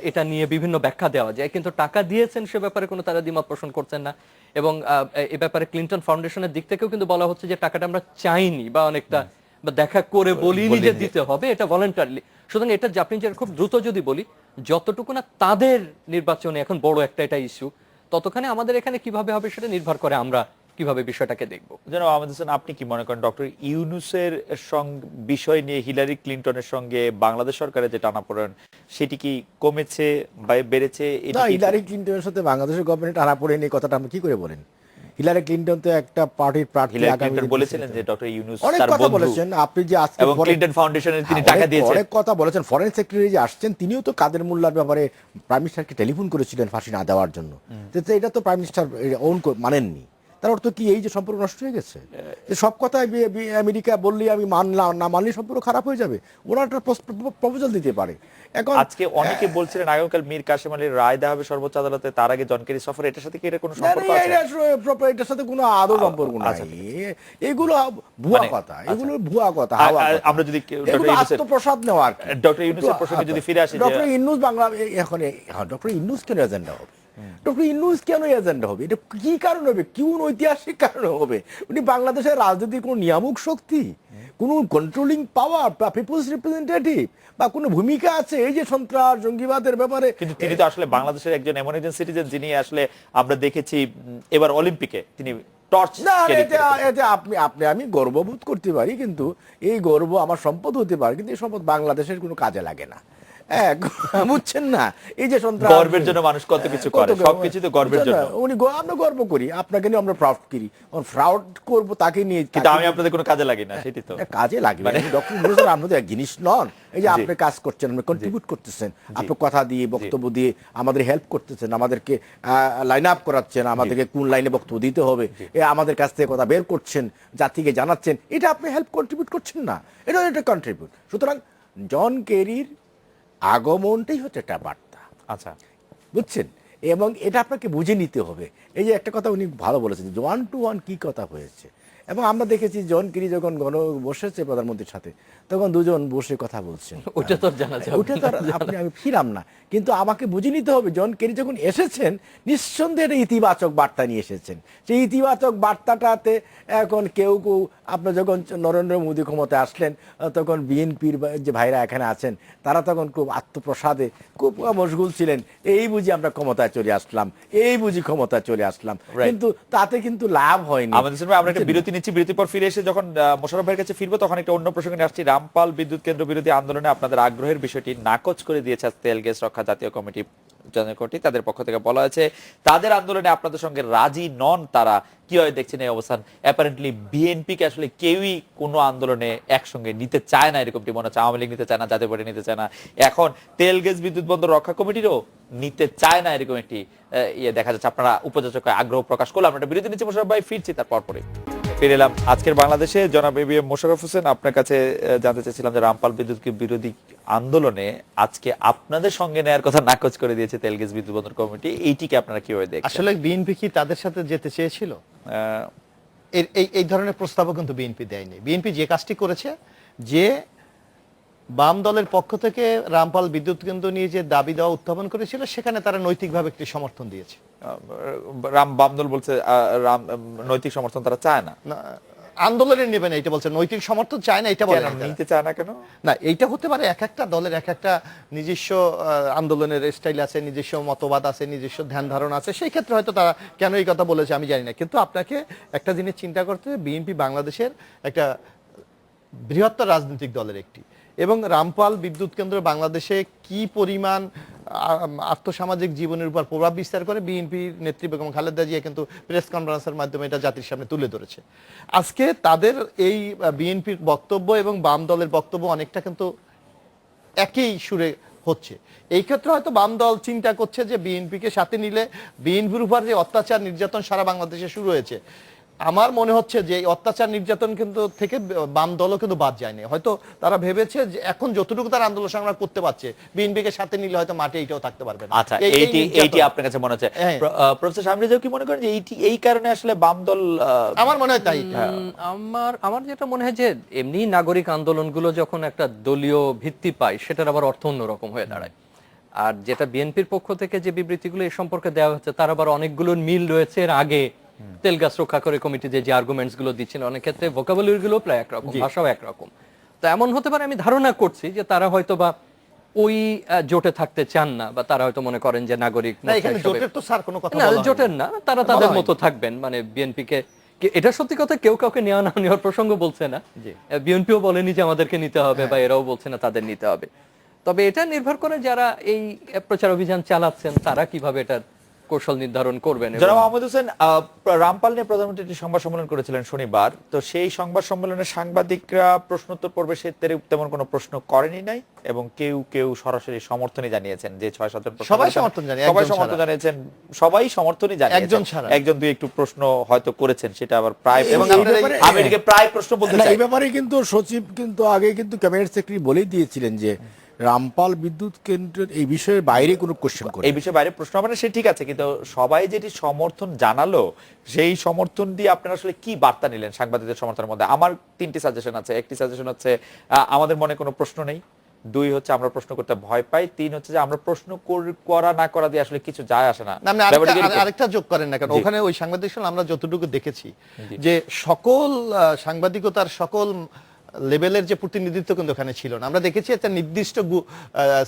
এটা নিয়ে বিভিন্ন ব্যাখ্যা দেওয়া যায়, কিন্তু টাকা দিয়েছেন সে ব্যাপারে কোনো তারা দ্বিমত পোষণ করছেন না। এবং এই ব্যাপারে ক্লিনটন ফাউন্ডেশনের দিক থেকেও কিন্তু বলা হচ্ছে যে টাকাটা আমরা চাইনি বা অনেকটা বা দেখা করে বলিনি যে দিতে হবে, এটা ভলান্টারিলি। সুতরাং এটা আপনি যে খুব দ্রুত যদি বলি, যতটুকু না তাদের নির্বাচনে এখন বড় একটা এটা ইস্যু, ততখানি আমাদের এখানে কিভাবে হবে সেটা নির্ভর করে আমরা কিভাবে বিষয়টাকে দেখবো। জনাব আহমেদ হোসেন, আপনি কি মনে করেন ডক্টর ইউনূসের বিষয় নিয়ে হিলারি ক্লিনটনের সঙ্গে বাংলাদেশ সরকারের যে টানাপোড়েন সেটি কি কমেছে বা বেড়েছে? না, হিলারি ক্লিনটনের সাথে বাংলাদেশের গভর্নমেন্ট টানাপোড়েন এই কথাটা আপনি কি করে বলেন? হিলারি ক্লিনটন তো একটা পার্টির প্রার্থী, আগামী বলেছিলেন যে ডক্টর ইউনূস অনেক তার কথা বন্ধু, বলেছেন। আপনি যে আজকে এবং ক্লিনটন ফাউন্ডেশনের তিনি টাকা দিয়েছেন, অনেক কথা বলেছেন। ফরেন সেক্রেটারি যে আসছেন তিনিও তো কাদের মোল্লার ব্যাপারে প্রাইম মিনিস্টারকে টেলিফোন করেছিলেন ফাঁসি না দেওয়ার জন্য, এটা তো প্রাইম মিনিস্টার ওন মানেননি। তার অর্থ কি এই যে সম্পর্ক নষ্ট হয়ে গেছে? সব কথায় আমেরিকা বললেই আমি মানলাম, না মানলে সম্পর্ক খারাপ হয়ে যাবে? ওরা একটা প্রপোজাল দিতে পারে। এখন আজকে অনেকে বলছিলেন আগামীকাল মীর কাসেম আলীর রায় দেওয়া হবে সর্বোচ্চ আদালতে, তার আগে জন কেরি সফর, এটার সাথে কি এর কোনো সম্পর্ক আছে? এটার সাথে কোনো আদৌ সম্পর্ক নাই, এগুলো ভুয়া কথা, এগুলো ভুয়া কথা। আমরা যদি আত্মপ্রসাদ নেওয়া আর ডক্টর ইউনূসের প্রসঙ্গে যদি ফিরে আসি, ডক্টর ইউনূস বাংলা এখন ডক্টর ইউনূস কেন এজেন্ডা হবে? ডক্টর ইউনূস কেন এজেন্ডা হবে? এটা কি কারণ হবে? কোন ঐতিহাসিক কারণ হবে? উনি বাংলাদেশের রাজনীতির কোন নিয়ামক শক্তি, কোনো কন্ট্রোলিং পাওয়ার বা পিপলস রিপ্রেজেন্টেটিভ বা কোনো ভূমিকা আছে এই যে সন্ত্রাস জঙ্গিবাদের ব্যাপারে? কিন্তু তিনি তো আসলে বাংলাদেশের একজন এমন একজন সিটিজেন যিনি আসলে আমরা দেখেছি এবার অলিম্পিকে তিনি টর্চ না, এতে আমি গর্ববোধ করতে পারি, কিন্তু এই গর্ব আমার সম্পদ হতে পারে, কিন্তু এই সম্পদ বাংলাদেশের কোনো কাজে লাগে না। বুঝছেন না, এই যে সন্ত্রাস, গর্বের জন্য মানুষ কত কিছু করে, সবকিছু তো গর্বের জন্য। আমরা গর্ব করি, আপনাকে নিয়ে আমরা প্রাউড করি, প্রাউড করবো তাকে নিয়ে। কিন্তু আমি আপনাদের কোনো কাজে লাগি না, সেটি তো কাজে লাগবে ডক্টর ইউনূস, আপনাদের এক জিনিস নন। এই যে আপনি কাজ করছেন, আপনি কন্ট্রিবিউট করতেছেন, আপনি কথা দিয়ে বক্তব্য দিয়ে আমাদের হেল্প করতেছেন, আমাদেরকে লাইন আপ করাচ্ছেন, আমাদেরকে কোন লাইনে বক্তব্য দিতে হবে আমাদের কাছ থেকে কথা বের করছেন, জাতিকে জানাচ্ছেন, এটা আপনি হেল্প কন্ট্রিবিউট করছেন না, এটা একটা কন্ট্রিবিউট। সুতরাং জন কেরির আগমনটাই হচ্ছে একটা বার্তা, আচ্ছা বুঝছেন? এবং এটা আপনাকে বুঝে নিতে হবে। এই যে একটা কথা উনি ভালো বলেছেন, ওয়ান টু ওয়ান কি কথা হয়েছে। এবং আমরা দেখেছি জন কেরি যখন বসেছে প্রধানমন্ত্রীর সাথে, তখন দুজন বসে কথা বলছেন, ওটা তো জানা যাবে, ওটা তো আমি ফিরাম না, কিন্তু আমাকে বুঝে নিতে হবে জন কেরি যখন এসেছেন নিঃসন্দেহে একটা ইতিবাচক বার্তা নিয়ে এসেছেন। সেই ইতিবাচক বার্তাটাতে এখন কেউ আপনার যখন নরেন্দ্র মোদী ক্ষমতায় আসলেন, তখন বিএনপির যে ভাইরা এখানে আছেন তারা তখন খুব আত্মপ্রসাদে খুব মশগুল ছিলেন, এই বুঝি আমরা ক্ষমতায় চলে আসলাম, এই বুঝি ক্ষমতায় চলে আসলাম, কিন্তু তাতে কিন্তু লাভ হয়নি। আমাদের সময় আমরা একটা বিরতি নিচ্ছি, বিরতির পর ফিরে এসে যখন মোশাররফ ভাইয়ের কাছে ফিরবো তখন একটা অন্য প্রসঙ্গে নিয়ে আসছি। রামপাল বিদ্যুৎ কেন্দ্র বিরোধী আন্দোলনে আপনাদের আগ্রহের বিষয়টি নাকচ করে দিয়েছে তেল গ্যাস রক্ষা জাতীয় কমিটি জনকটি। তাদের পক্ষ থেকে বলা হয়েছে তাদের আন্দোলনে আপনাদের সঙ্গে রাজি নন তারা। কিভাবে দেখছেন এই অবস্থান? অ্যাপারেন্টলি বিএনপি কে আসলে কেউই কোনো আন্দোলনে একসঙ্গে নিতে চায় না, এরকমটি মনে হচ্ছে। আওয়ামী লীগ নিতে চায় না, জাতীয় পার্টি নিতে চায় না, এখন তেল গ্যাস বিদ্যুৎ বন্দর রক্ষা কমিটিরও নিতে চায় না, এরকম একটি ইয়ে দেখা যাচ্ছে। আপনারা উপযোজক আগ্রহ প্রকাশ করলাম। আমরা বিরতি নিচ্ছি, মোশাররফ ভাই ফিরছি তার পরপরই। ফিরে এলাম আজকের বাংলাদেশে। জনাব এবিএম মোশাররফ হোসেন, আপনার কাছে জানতে চাইছিলাম যে রামপাল বিদ্যুৎ বিরোধী আন্দোলনে আজকে আপনাদের সঙ্গে নেয়ার কথা নাকচ করে দিয়েছে তেল গ্যাস বিদ্যুৎ বন্দর কমিটি, এইটিকে আপনারা কিভাবে দেখছেন? আসলে বিএনপি কি তাদের সাথে যেতে চেয়েছিল? এই ধরনের প্রস্তাবও কিন্তু বিএনপি দেয়নি। বিএনপি যে কাজটি করেছে, যে বাম দলের পক্ষ থেকে রামপাল বিদ্যুৎ কেন্দ্র নিয়ে যে দাবি দেওয়া উত্থাপন করেছিল, সেখানে তারা নৈতিকভাবে একটি সমর্থন দিয়েছে। বাম দল বলছে নৈতিক সমর্থন তারা চায় না। আন্দোলনের নেবে না এটা বলছে, নৈতিক সমর্থন চায় না এটা বলে। নিতে চায় না কেন? না, এইটা হতে পারে এক একটা দলের এক একটা নিজস্ব আন্দোলনের স্টাইল আছে, নিজস্ব মতবাদ আছে, নিজস্ব ধ্যান ধারণা আছে, সেই ক্ষেত্রে হয়তো তারা কেন এই কথা বলেছে আমি জানি না। কিন্তু আপনাকে একটা জিনিস চিন্তা করতে হবে, বিএনপি বাংলাদেশের একটা বৃহত্তর রাজনৈতিক দলের একটি, এবং রামপাল বিদ্যুৎ কেন্দ্র বাংলাদেশে কি পরিমাণ আর্থসামাজিক জীবনের উপর প্রভাব বিস্তার করে, বিএনপির নেত্রী বেগম খালেদা জিয়া কিন্তু প্রেস কনফারেন্সের মাধ্যমে এটা জাতির সামনে তুলে ধরেছে। আজকে তাদের এই বিএনপির বক্তব্য এবং বাম দলের বক্তব্য অনেকটা কিন্তু একই সুরে হচ্ছে। এই ক্ষেত্রে হয়তো বাম দল চিন্তা করছে যে বিএনপিকে সাথে নিলে বিএনপির উপর যে অত্যাচার নির্যাতন সারা বাংলাদেশে শুরু হয়েছে, আমার মনে হচ্ছে যে এই অত্যাচার নির্যাতন কিন্তু থেকে বাম দলও কিন্তু বাদ যায়নি। হয়তো তারা ভেবেছে যে এখন যতটুকু তারা আন্দোলন সংগ্রাম করতে পারছে, বিএনপিকে সাথে নিলে হয়তো মাঠে এইটাও থাকতে পারবে না। আচ্ছা, এইটি আপনার কাছে মনে হচ্ছে? প্রফেসর শামীম রেজাও কি মনে করেন যে এই কারণে আসলে বাম দল? আমার মনে হয় তাই। আমার যেটা মনে হয় যে এমনি নাগরিক আন্দোলনগুলো যখন একটা দলীয় ভিত্তি পায়, সেটার আবার অর্থ অন্যরকম হয়ে দাঁড়ায়। আর যেটা বিএনপির পক্ষ থেকে যে বিবৃতিগুলো এই সম্পর্কে দেওয়া হচ্ছে, তার আবার অনেকগুলো মিল রয়েছে এর আগে তেল গ্যাস রক্ষা করে কমিটিতে যে আর্গুমেন্টস গুলো দিচ্ছিল, অনেক ক্ষেত্রে ভোকাবুলারি গুলো প্রায় একরকম, ভাষাও একরকম। তো এমন হতে পারে, আমি ধারণা করছি যে তারা হয়তো বা ওই জোটে থাকতে চান না, বা তারা হয়তো মনে করেন যে নাগরিক জোটের না, তারা তাদের মতো থাকবেন। মানে বিএনপিকে, এটা সত্যি কথা, কেউ কাউকে নেওয়া না নেওয়ার প্রসঙ্গ বলছে না, বিএনপিও বলেনি যে আমাদেরকে নিতে হবে, বা এরাও বলছে না তাদের নিতে হবে। তবে এটা নির্ভর করে যারা এই প্রচার অভিযান চালাচ্ছেন তারা কিভাবে এটার কৌশল নির্ধারণ করবেন। জনাব আহমেদ হোসেন, রামপাল নিয়ে প্রধানমন্ত্রী একটি সংবাদ সম্মেলন করেছিলেন শনিবার। তো সেই সংবাদ সম্মেলনে সাংবাদিকরা প্রশ্নোত্তর পর্বে তেমন কোনো প্রশ্ন করেনি নাই, এবং কেউ সরাসরি সমর্থনই জানিয়েছেন। যে 6-7 জন সবাই সমর্থন জানিয়েছেন, সবাই সমর্থনই জানিয়েছেন, একজন দুই একটু প্রশ্ন হয়তো করেছেন, সেটা আবার প্রায়, এবং আমেরিকা প্রায় প্রশ্ন বলতে চাই। এই ব্যাপারে কিন্তু সচিব কিন্তু আগে কিন্তু ক্যাবিনেট সেক্রেটারি বলেই দিয়েছিলেন যে রামপাল বিদ্যুৎ কেন্দ্রের এই বিষয়ের বাইরে কোনো কোশ্চেন করে, এই বিষয়ে বাইরে প্রশ্ন হবে না, সে ঠিক আছে। কিন্তু সবাই যেটি সমর্থন জানালো, সেই সমর্থন দিয়ে আপনারা আসলে কি বার্তা নিলেন সাংবাদিকদের সমর্থনের মধ্যে? আমার 3টি সাজেশন আছে। একটি সাজেশন হচ্ছে আমাদের মনে কোনো প্রশ্ন নেই, 2 হচ্ছে আমরা প্রশ্ন করতে ভয় পাই, 3 হচ্ছে যে আমরা প্রশ্ন করা না করা দিয়ে আসলে কিছু যায় আসে না। আরেকটা যোগ করেন না, কারণ ওখানে ওই সাংবাদিক আমরা যতটুকু দেখেছি যে সকল সাংবাদিকতার সকল লেভেলের যে প্রতিনিধিত্ব কিন্তু ওখানে ছিল না। আমরা দেখেছি একটা নির্দিষ্ট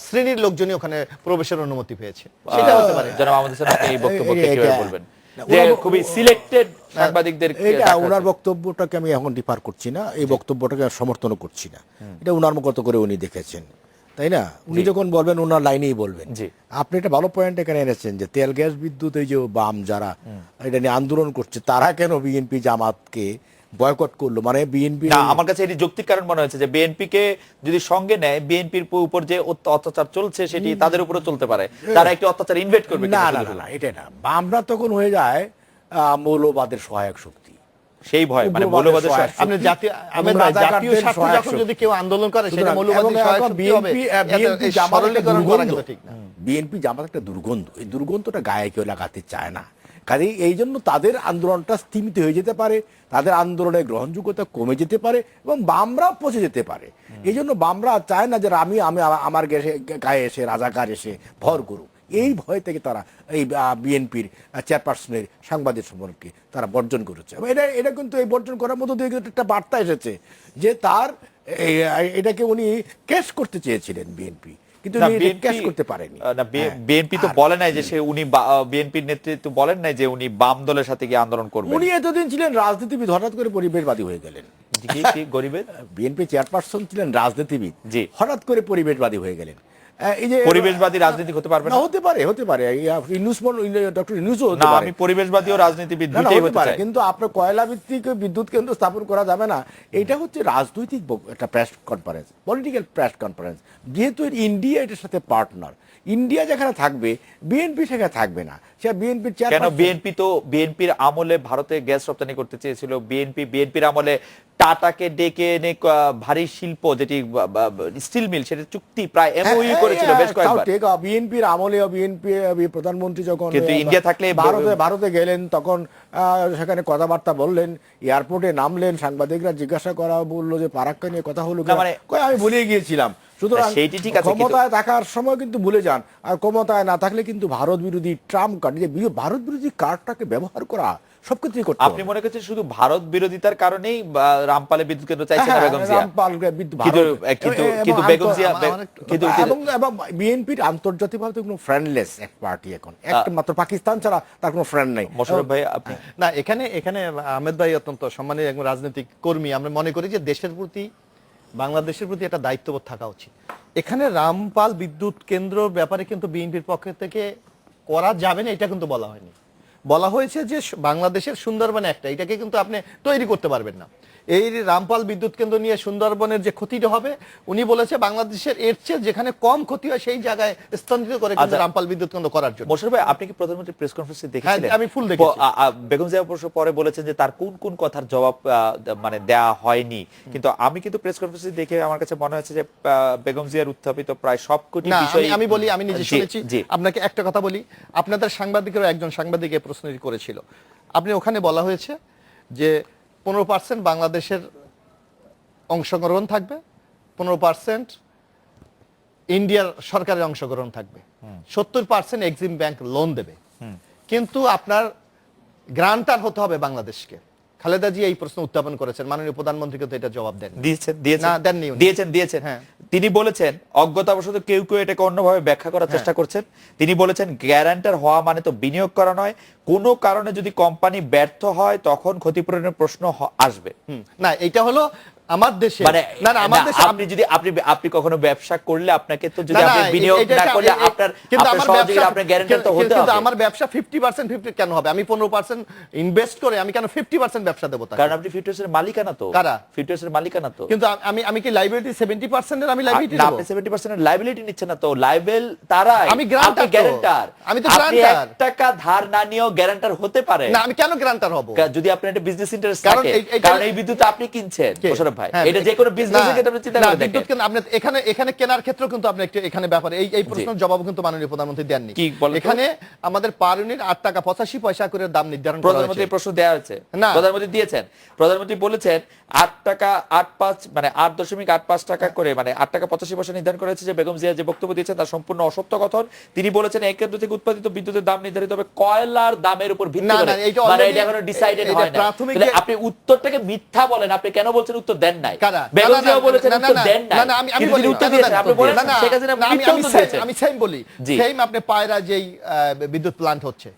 শ্রেণীর লোকজনই ওখানে প্রবেশের অনুমতি পেয়েছে, সেটা হতে পারে। জনাব আহমদ হোসেন, আপনি এই বক্তব্যকে এটা- কিভাবে বলবেন যে খুবই সিলেক্টেড সাংবাদিকদের এটা ওনার বক্তব্যটাকে আমি এখন ডিফার করছি না, এই বক্তব্যটাকে সমর্থন করছি না। এটা ওনার মতো করে উনি দেখেছেন, তাই না? উনি যখন বলবেন ওনার লাইনেই বলবেন। জি। আপনি একটা ভালো পয়েন্ট এখানে এনেছেন যে তেল গ্যাস বিদ্যুৎ, এই যে বাম যারা এটা নিয়ে আন্দোলন করছে, তারা কেন বিএনপি জামাতকে বয়কট করলো? মানে বিএনপি না, আমার কাছে এটি যৌক্তিক কারণ মনে হয়েছে যে বিএনপি কে যদি সঙ্গে নেয়, বিএনপির উপর যে অত্যাচার চলছে সেটি তাদের উপরে চলতে পারে, তারা একটি অত্যাচার ইনভেট করবে না কিনা না শুধু। না, এটা না, বামরা তখন হয়ে যায় মৌলবাদের সহায়ক শক্তি। সেই ভয়, মানে উগ্রবাদের মৌলবাদের সহায়ক শক্তি। আপনি জাতীয় এবং জাতীয় রাজাকারদের স্বার্থে সহায়ক যখন শক্তি। যদি কেউ আন্দোলন করে সেটা সুতরাং মৌলবাদী এবং সহায়ক এখন শক্তি হবে। বিএনপি এই জামাত একটা সরলীকরণ করা দুর্গন্ধ। কিন্তু ঠিক না। বিএনপি জামাত একটা দুর্গন্ধ, এই দুর্গন্ধটা গায়ে কেউ লাগাতে চায় না। কাজেই এই জন্য তাদের আন্দোলনটা স্তীমিত হয়ে যেতে পারে, তাদের আন্দোলনের গ্রহণযোগ্যতা কমে যেতে পারে এবং বামরাও পচে যেতে পারে। এই জন্য বামরা চায় না যে আমি আমি আমার গায়ে এসে রাজাকার এসে ভর করুক। এই ভয় থেকে তারা এই বিএনপির চেয়ারপারসনের সাংবাদিক সম্পর্কে তারা বর্জন করেছে। এটা এটা কিন্তু এই বর্জন করার মধ্য দিয়ে কিন্তু একটা বার্তা এসেছে যে তার এটাকে উনি ক্যাশ করতে চেয়েছিলেন বিএনপি, কিন্তু না, উনি BNP ক্যাশ করতে পারেনি। না, বিএনপি তো বলে নাই যে সে উনি বিএনপির নেতৃত্ব বলেন নাই যে উনি বাম দলের সাথে গিয়ে আন্দোলন করবেন। উনি এতদিন ছিলেন রাজনীতিবিদ, হঠাৎ করে পরিবেশবাদী হয়ে গেলেন। কি গরিবের বিএনপি চেয়ারপারসন ছিলেন রাজনীতিবিদ, জি। হঠাৎ করে পরিবেশবাদী হয়ে গেলেন। এই যে পরিবেশবাদী রাজনীতি হতে পারবে না, না? হতে পারে, হতে পারে। ডক্টর ইউনূসও হতে না, পারে। আমি পরিবেশবাদী ও রাজনীতিবিদ না, না, দুটোই হতে হতে পারে, চাই। কিন্তু আপনার কয়লা ভিত্তিক বিদ্যুৎ কেন্দ্র স্থাপন করা যাবে না। এটা হচ্ছে রাজনৈতিক একটা press conference, political press conference. যেহেতু ইন্ডিয়া এটার সাথে পার্টনার, ইন্ডিয়া যেখানে থাকবে বিএনপি সেখানে থাকবে না। সে বিএনপির কেন? বিএনপির আমলে ভারতে গ্যাস রপ্তানি করতে চেয়েছিল। বিএনপির আমলে টাটাকে ডেকে এনে ভারী শিল্প, যেটি স্টিল মিল, সেটা চুক্তি প্রায় এমওইউ করেছিল বেশ কয়েকবার। বিএনপির আমলে বিএনপি প্রধানমন্ত্রী যখন কিন্তু ইন্ডিয়া থাকলে ভারতে গেলেন, তখন সেখানে কথাবার্তা বললেন, এয়ারপোর্টে নামলেন, সাংবাদিকরা জিজ্ঞাসা করা বললো যে ফারাক্কা নিয়ে কথা হলো কিনা? মানে আমি ভুলে গিয়েছিলাম। সুতরাং সেইটি ঠিক আছে, ক্ষমতায় থাকার সময় কিন্তু ভুলে যান, আর ক্ষমতায় না থাকলে কিন্তু ভারত বিরোধী ট্রাম্প কার্ড, যে ভারত বিরোধী কার্ডটাকে ব্যবহার করা সবকিছুই করতে আপনি মনে করছেন শুধু ভারত বিরোধিতার কারণেই রামপালে বিদ্যুৎ কেন্দ্র চাইছে না বেগম জিয়া? কিন্তু বেগম জিয়া এবং বিএনপির আন্তর্জাতিকভাবে কোনো ফ্রেন্ডলেস এক পার্টি এখন, একমাত্র পাকিস্তান ছাড়া তার কোনো ফ্রেন্ড নাই। মোশাররফ ভাই, আপনি না, এখানে আহমেদ ভাই অত্যন্ত সম্মানের একজন রাজনৈতিক কর্মী। আমরা মনে করি যে দেশের প্রতি, বাংলাদেশের প্রতি একটা দায়িত্ববোধ থাকা উচিত। এখানে রামপাল বিদ্যুৎ কেন্দ্র ব্যাপারে কিন্তু বিএনপির পক্ষ থেকে করা যাবে না এটা কিন্তু বলা হয়নি। বলা হয়েছে যে বাংলাদেশের সুন্দরবন একটা, এটাকে কিন্তু আপনি তৈরি করতে পারবেন না। এই রামপাল বিদ্যুৎ কেন্দ্র নিয়ে সুন্দরবনের যে ক্ষতিটা হবে, উনি বলেছে বাংলাদেশের এর চেয়ে যেখানে কম ক্ষতি হয় সেই জায়গায় স্থানান্তরিত করে কিন্তু রামপাল বিদ্যুৎ কেন্দ্র করার জন্য। মোশাররফ ভাই, আপনি কি প্রধানমন্ত্রী প্রেস কনফারেন্সে দেখেছিলেন? হ্যাঁ, আমি ফুল দেখেছি। বেগম জিয়া অবশ্য পরে বলেছেন যে তার কোন কোন কথার জবাব মানে দেয়া হয়নি, কিন্তু আমি কিন্তু প্রেস কনফারেন্সে দেখে আমার কাছে মনে হচ্ছে যে বেগম জিয়ার উত্থাপিত প্রায় সবকটি না, বিষয়। আমি বলি, আমি নিজে শুনেছি। আপনাকে একটা কথা বলি, আপনাদের সাংবাদিকেরও একজন সাংবাদিক এই প্রশ্নটি করেছিল। আপনি ওখানে বলা হয়েছে যে 15% বাংলাদেশের অংশগ্রহণ থাকবে, 15% ইন্ডিয়ার সরকারের অংশগ্রহণ থাকবে, 70% এক্সিম ব্যাংক লোন দেবে, কিন্তু আপনার গ্রান্টার হতে হবে বাংলাদেশকে। খালেদা জি এই প্রশ্ন উত্থাপন করেছেন, মাননীয় প্রধানমন্ত্রীকে তো এটা জবাব দেন দিয়েছেন। হ্যাঁ। তিনি বলেছেন অজ্ঞতাবশত কেউ এটাকে অন্যভাবে ব্যাখ্যা করার চেষ্টা করছেন। তিনি বলেছেন গ্যারান্টার হওয়া মানে তো বিনিয়োগ করা নয়, কোনো কারণে যদি কোম্পানি ব্যর্থ হয় তখন ক্ষতিপূরণের প্রশ্ন আসবে। না, এটা হলো আমার দেশে, মানে না আমার দেশে আপনি কখনো ব্যবসা করলে আপনাকে তো যদি আপনি বিনিয়োগ না করলে আপনার সহযোগী আপনার গ্যারান্টার তো হতে হবে। কিন্তু আমার ব্যবসা 50% 50 কেন হবে? আমি 15% ইনভেস্ট করে আমি কেন 50% ব্যবসা দেব? কারণ আপনি ফিউচার্সের মালিকানা তো। কারা? ফিউচার্সের মালিকানা তো। কিন্তু আমি কি লাইবিলিটি 70% এর আমি লাইবিলিটি দেব? আপনি 70% এর লাইবিলিটি নিচ্ছেন না তো, লাইবেল তারাই। আমি গ্যারান্টার। আমি তো গ্যারান্টার। আপনি 1 টাকা ধার না নিয়েও গ্যারান্টার হতে পারে না, আমি কেন গ্যারান্টার হব? যদি আপনার একটা বিজনেস ইন্টারেস্ট থাকে, কারণ এই বিদ্যুৎ আপনি কিনছেন মোশাররফ ভাই, এটা যে কোনো বিজনেসে যেটা আপনি চিন্তা করে দেখেন। কিন্তু আপনি এখানে কেনার ক্ষেত্রে কিন্তু আপনি একটু এখানে ব্যাপারে এই প্রশ্নের জবাব কিন্তু মাননীয় প্রধানমন্ত্রী দেননি। এখানে আমাদের পার ইউনিট 8 টাকা 85 পয়সা করে দাম নির্ধারণ করা হয়েছে। প্রধানমন্ত্রী প্রশ্ন দেয়া হয়েছে, প্রধানমন্ত্রী দিয়েছেন। প্রধানমন্ত্রী বলেছেন 8 টাকা 85 মানে 8.85 টাকা করে, মানে 8 টাকা 85 পয়সা নির্ধারণ করা হয়েছে। যে বেগম জিয়া যে বক্তব্য দিয়েছেন তার সম্পূর্ণ অসত্য কথন। তিনি বলেছেন এই কেন্দ্র থেকে উৎপাদিত বিদ্যুতের দাম নির্ধারিত হবে কয়লার দামের উপর ভিত্তি করে। মানে এটা এখনো ডিসাইডেড হয় না। আপনি উত্তরটাকে মিথ্যা বলেন, আপনি কেন বলছেন উত্তর দেন নাই। কারা? বেগম না, না, জিয়াও বলেছেন না, না, উত্তর না, দেন নাই। না, না, আমি কিন্তু বলি, তিনি উত্তর না, না, দিয়েছেন, না, আপনি বলেন না, না, শেখ হাসিনা না, মিথ্যা উত্তর দিয়েছেন। আমি সেম বলি, জি। সেম আপনি পায়রা যেই বিদ্যুৎ প্লান্ট হচ্ছে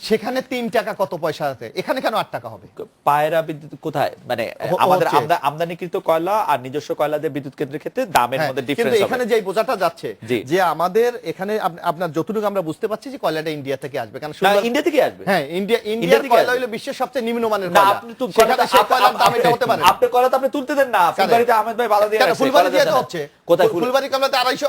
সেখানে 3 টাকা কত পয়সা আছে, এখানে কেন 8 টাকা হবে? পায়রা বিদ্যুৎ কোথায়, মানে আমাদের আমদানিকৃত কয়লা আর নিজস্ব কয়লা দিয়ে বিদ্যুৎ কেন্দ্রের ক্ষেত্রে দামের হ্যাঁ, মধ্যে কিন্তু ডিফারেন্স এখানে হবে। যে বোঝাটা যাচ্ছে জি। যে আমাদের এখানে আপনার যতটুকু আমরা বুঝতে পারছি যে কয়লাটা ইন্ডিয়া থেকে আসবে, কারণ না, সুন্দর- ইন্ডিয়া থেকে আসবে। হ্যাঁ, ইন্ডিয়া ইন্ডিয়ার থেকে কয়লা আসবে। হলো বিশ্বের সবচেয়ে নিম্নমানের না, কয়লা। আপনি তো সেখানে সেই কয়লার দাম এটা হতে পারে না। আপনি কয়লা তো আপনি তুলতে দেন না। ফুলবাড়িতে আহমেদ ভাই বাধা দিয়ে কেন রাখছে, ফুলবাড়ি কয়লা দিয়ে দেন তো না। হচ্ছে কোথায় ফুলবাড়ি কয়লাতে 250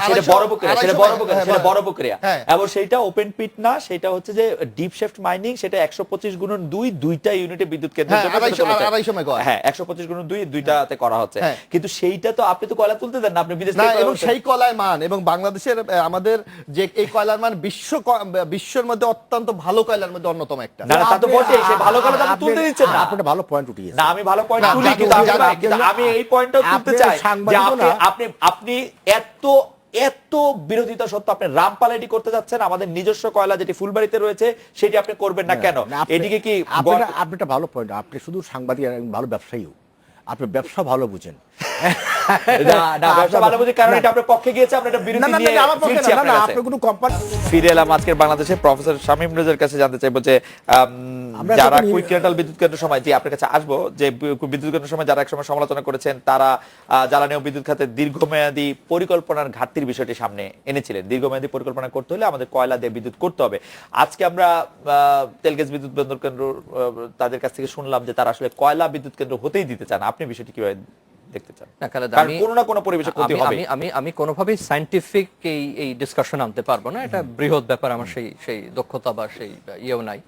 সেটা বড় প্রক্রিয়া, সেটা বড় প্রক্রিয়া, সেটা বড় প্রক্রিয়া। হ্যাঁ। এবং সেইটা ওপেন পিট না, সেটা হচ্ছে যে ডিপ শেফট মাইনিং, সেটা 125x2 দুইটা ইউনিটে বিদ্যুৎ কেন্দ্রের হ্যাঁ, জন্য সেটা 250 মেগাওয়াট। হ্যাঁ 125x2 দুইটাতে করা হচ্ছে। হ্যাঁ। কিন্তু সেইটা তো আপনি তো কয়লা তুলতে দেন না, আপনি বিদেশ না, থেকে কয়লা এবং তুলতে- সেই কয়লার মান এবং বাংলাদেশের আমাদের যে এই কয়লার মান বিশ্বের মধ্যে অত্যন্ত ভালো কয়লার মধ্যে অন্যতম একটা। না, না, তা তো বটেই, সে ভালো কয়লা তো আপনি তুলতে দিচ্ছেন না। আপনি ভালো পয়েন্ট উঠিয়েছেন। না, আমি ভালো পয়েন্ট না, তুলি, আপনি কিন্তু আমি- জানেন, কিন্তু আমি এই পয়েন্টটাও তুলতে আপনি চাই যে সাংবাদিকও আপনি না। আপনি আপনি এত বিরোধিতা সত্ত্বেও আপনি রামপালাইটি করতে যাচ্ছেন, আমাদের নিজস্ব কয়লা যেটি ফুলবাড়িতে রয়েছে সেটি আপনি করবেন না কেন? না, আপনি- এদিকে কি আপনি একটা ভালো পয়েন্ট, আপনি শুধু সাংবাদিক আর একজন ভালো ব্যবসায়ীও, আপনি ব্যবসা ভালো বুঝেন। না, না, ব্যবসা ভালো বুঝি, কারণ এটা আপনার পক্ষে গিয়েছে, আমরা এটা না, বিরোধী না, না, নিয়ে আমার পক্ষে ফিরছি না, না, আপনার কাছে। আপনি কোনো কোম্পানি ফিরে এলাম আজকের বাংলাদেশে প্রফেসর শামীম রেজার কাছে, জানতে চাইবো যে আমরা যারা যখন কুইক রেন্টাল বিদ্যুৎ কেন্দ্রের সময়, যে আপনার কাছে আসবো, যে বিদ্যুৎ কেন্দ্রের সময় যারা একসময় সমালোচনা করেছেন, তারা জ্বালানি ও বিদ্যুৎ খাতে দীর্ঘমেয়াদী পরিকল্পনার ঘাটতির বিষয়টি সামনে এনেছিলেন। দীর্ঘমেয়াদী পরিকল্পনা করতে হলে আমাদের কয়লা দিয়ে বিদ্যুৎ করতে হবে। আজকে আমরা তেলগ্যাস বিদ্যুৎ কেন্দ্র কেন্দ্র তাদের কাছ থেকে শুনলাম যে তারা আসলে কয়লা বিদ্যুৎ কেন্দ্র হতেই দিতে চান। আপনি বিষয়টি কিভাবে দেখতে চান? না, খালেদা, কারণ আমি- কোনো না কোনো পরিবেশে ক্ষতি আমি- হবে। আমি আমি আমি কোনোভাবেই সায়েন্টিফিক এই ডিসকাশন আনতে পারবো না। এটা বৃহৎ ব্যাপার, আমার সেই দক্ষতা বা সেই ইয়েও নাই,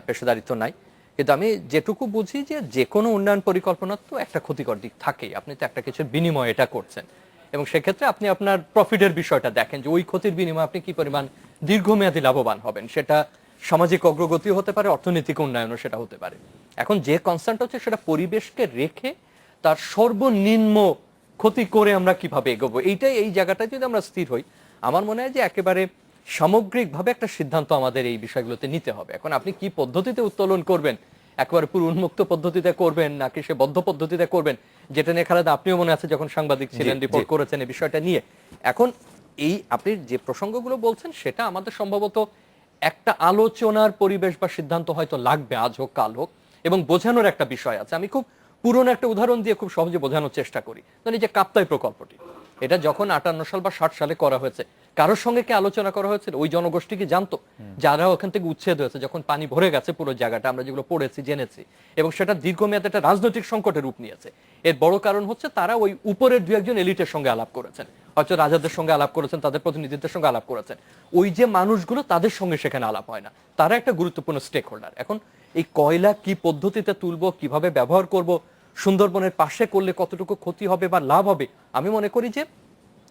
পেশাদারিত্ব নাই। কিন্তু আমি যেটুকু বুঝি যে কোনো উন্নয়ন পরিকল্পনার তো একটা ক্ষতিকর দিক থাকেই। আপনি তো একটা কিছুর বিনিময়ে এটা করছেন, এবং সেক্ষেত্রে আপনি আপনার প্রফিটের বিষয়টা দেখেন যে ওই ক্ষতির বিনিময়ে আপনি কি পরিমাণ দীর্ঘমেয়াদী লাভবান হবেন। সেটা সামাজিক অগ্রগতিও হতে পারে, অর্থনৈতিক উন্নয়নও সেটা হতে পারে। এখন যে কনসার্নটা হচ্ছে সেটা পরিবেশকে রেখে তার সর্বনিম্ন ক্ষতি করে আমরা কিভাবে এগোবো, এই জায়গাটায় যদি আমরা স্থির হই, আমার মনে হয় যে একেবারে সামগ্রিকভাবে একটা সিদ্ধান্ত আমাদের এই বিষয়গুলোতে নিতে হবে। এখন আপনি কি পদ্ধতিতে উত্তোলন করবেন, একেবারে পুরো উন্মুক্ত পদ্ধতিতে করবেন নাকি সে বদ্ধ পদ্ধতিতে করবেন, যেটা নিয়ে খালেদা আপনিও মনে আছে যখন সাংবাদিক ছিলেন, রিপোর্ট করেছেন এই বিষয়টা নিয়ে। এখন এই আপনি যে প্রসঙ্গগুলো বলছেন সেটা আমাদের সম্ভবত একটা আলোচনার পরিবেশ বা সিদ্ধান্ত হয়তো লাগবে, আজ হোক কাল হোক, এবং বোঝানোর একটা বিষয় আছে। আমি খুব পুরনো একটা উদাহরণ দিয়ে খুব সহজে বোঝানোর চেষ্টা করি। এই যে কাপ্তাই প্রকল্পটি, এটা যখন 58 সাল বা 60 সালে করা হয়েছে, কারোর সঙ্গে কি আলোচনা করা হয়েছিল? ওই জনগোষ্ঠী কি জানতো? যারা ওখান থেকে উচ্ছেদ হয়েছে, যখন পানি ভরে গেছে পুরো জায়গাটা, আমরা যেগুলো পড়েছি জেনেছি, এবং সেটা দীর্ঘমেয়াদে একটা রাজনৈতিক সংকটের রূপ নিয়েছে। এর বড় কারণ হচ্ছে তারা ওই উপরের দু একজন এলিটের সঙ্গে আলাপ করেছেন, হয়তো রাজাদের সঙ্গে আলাপ করেছেন, তাদের প্রতিনিধিদের সঙ্গে আলাপ করেছেন। ওই যে মানুষগুলো, তাদের সঙ্গে সেখানে আলাপ হয় না। তারা একটা গুরুত্বপূর্ণ স্টেক হোল্ডার। এখন এই কয়লা কি পদ্ধতিতে তুলবো, কিভাবে ব্যবহার করব, সুন্দরবনের পাশে করলে কতটুকু ক্ষতি হবে বা লাভ হবে, আমি মনে করি যে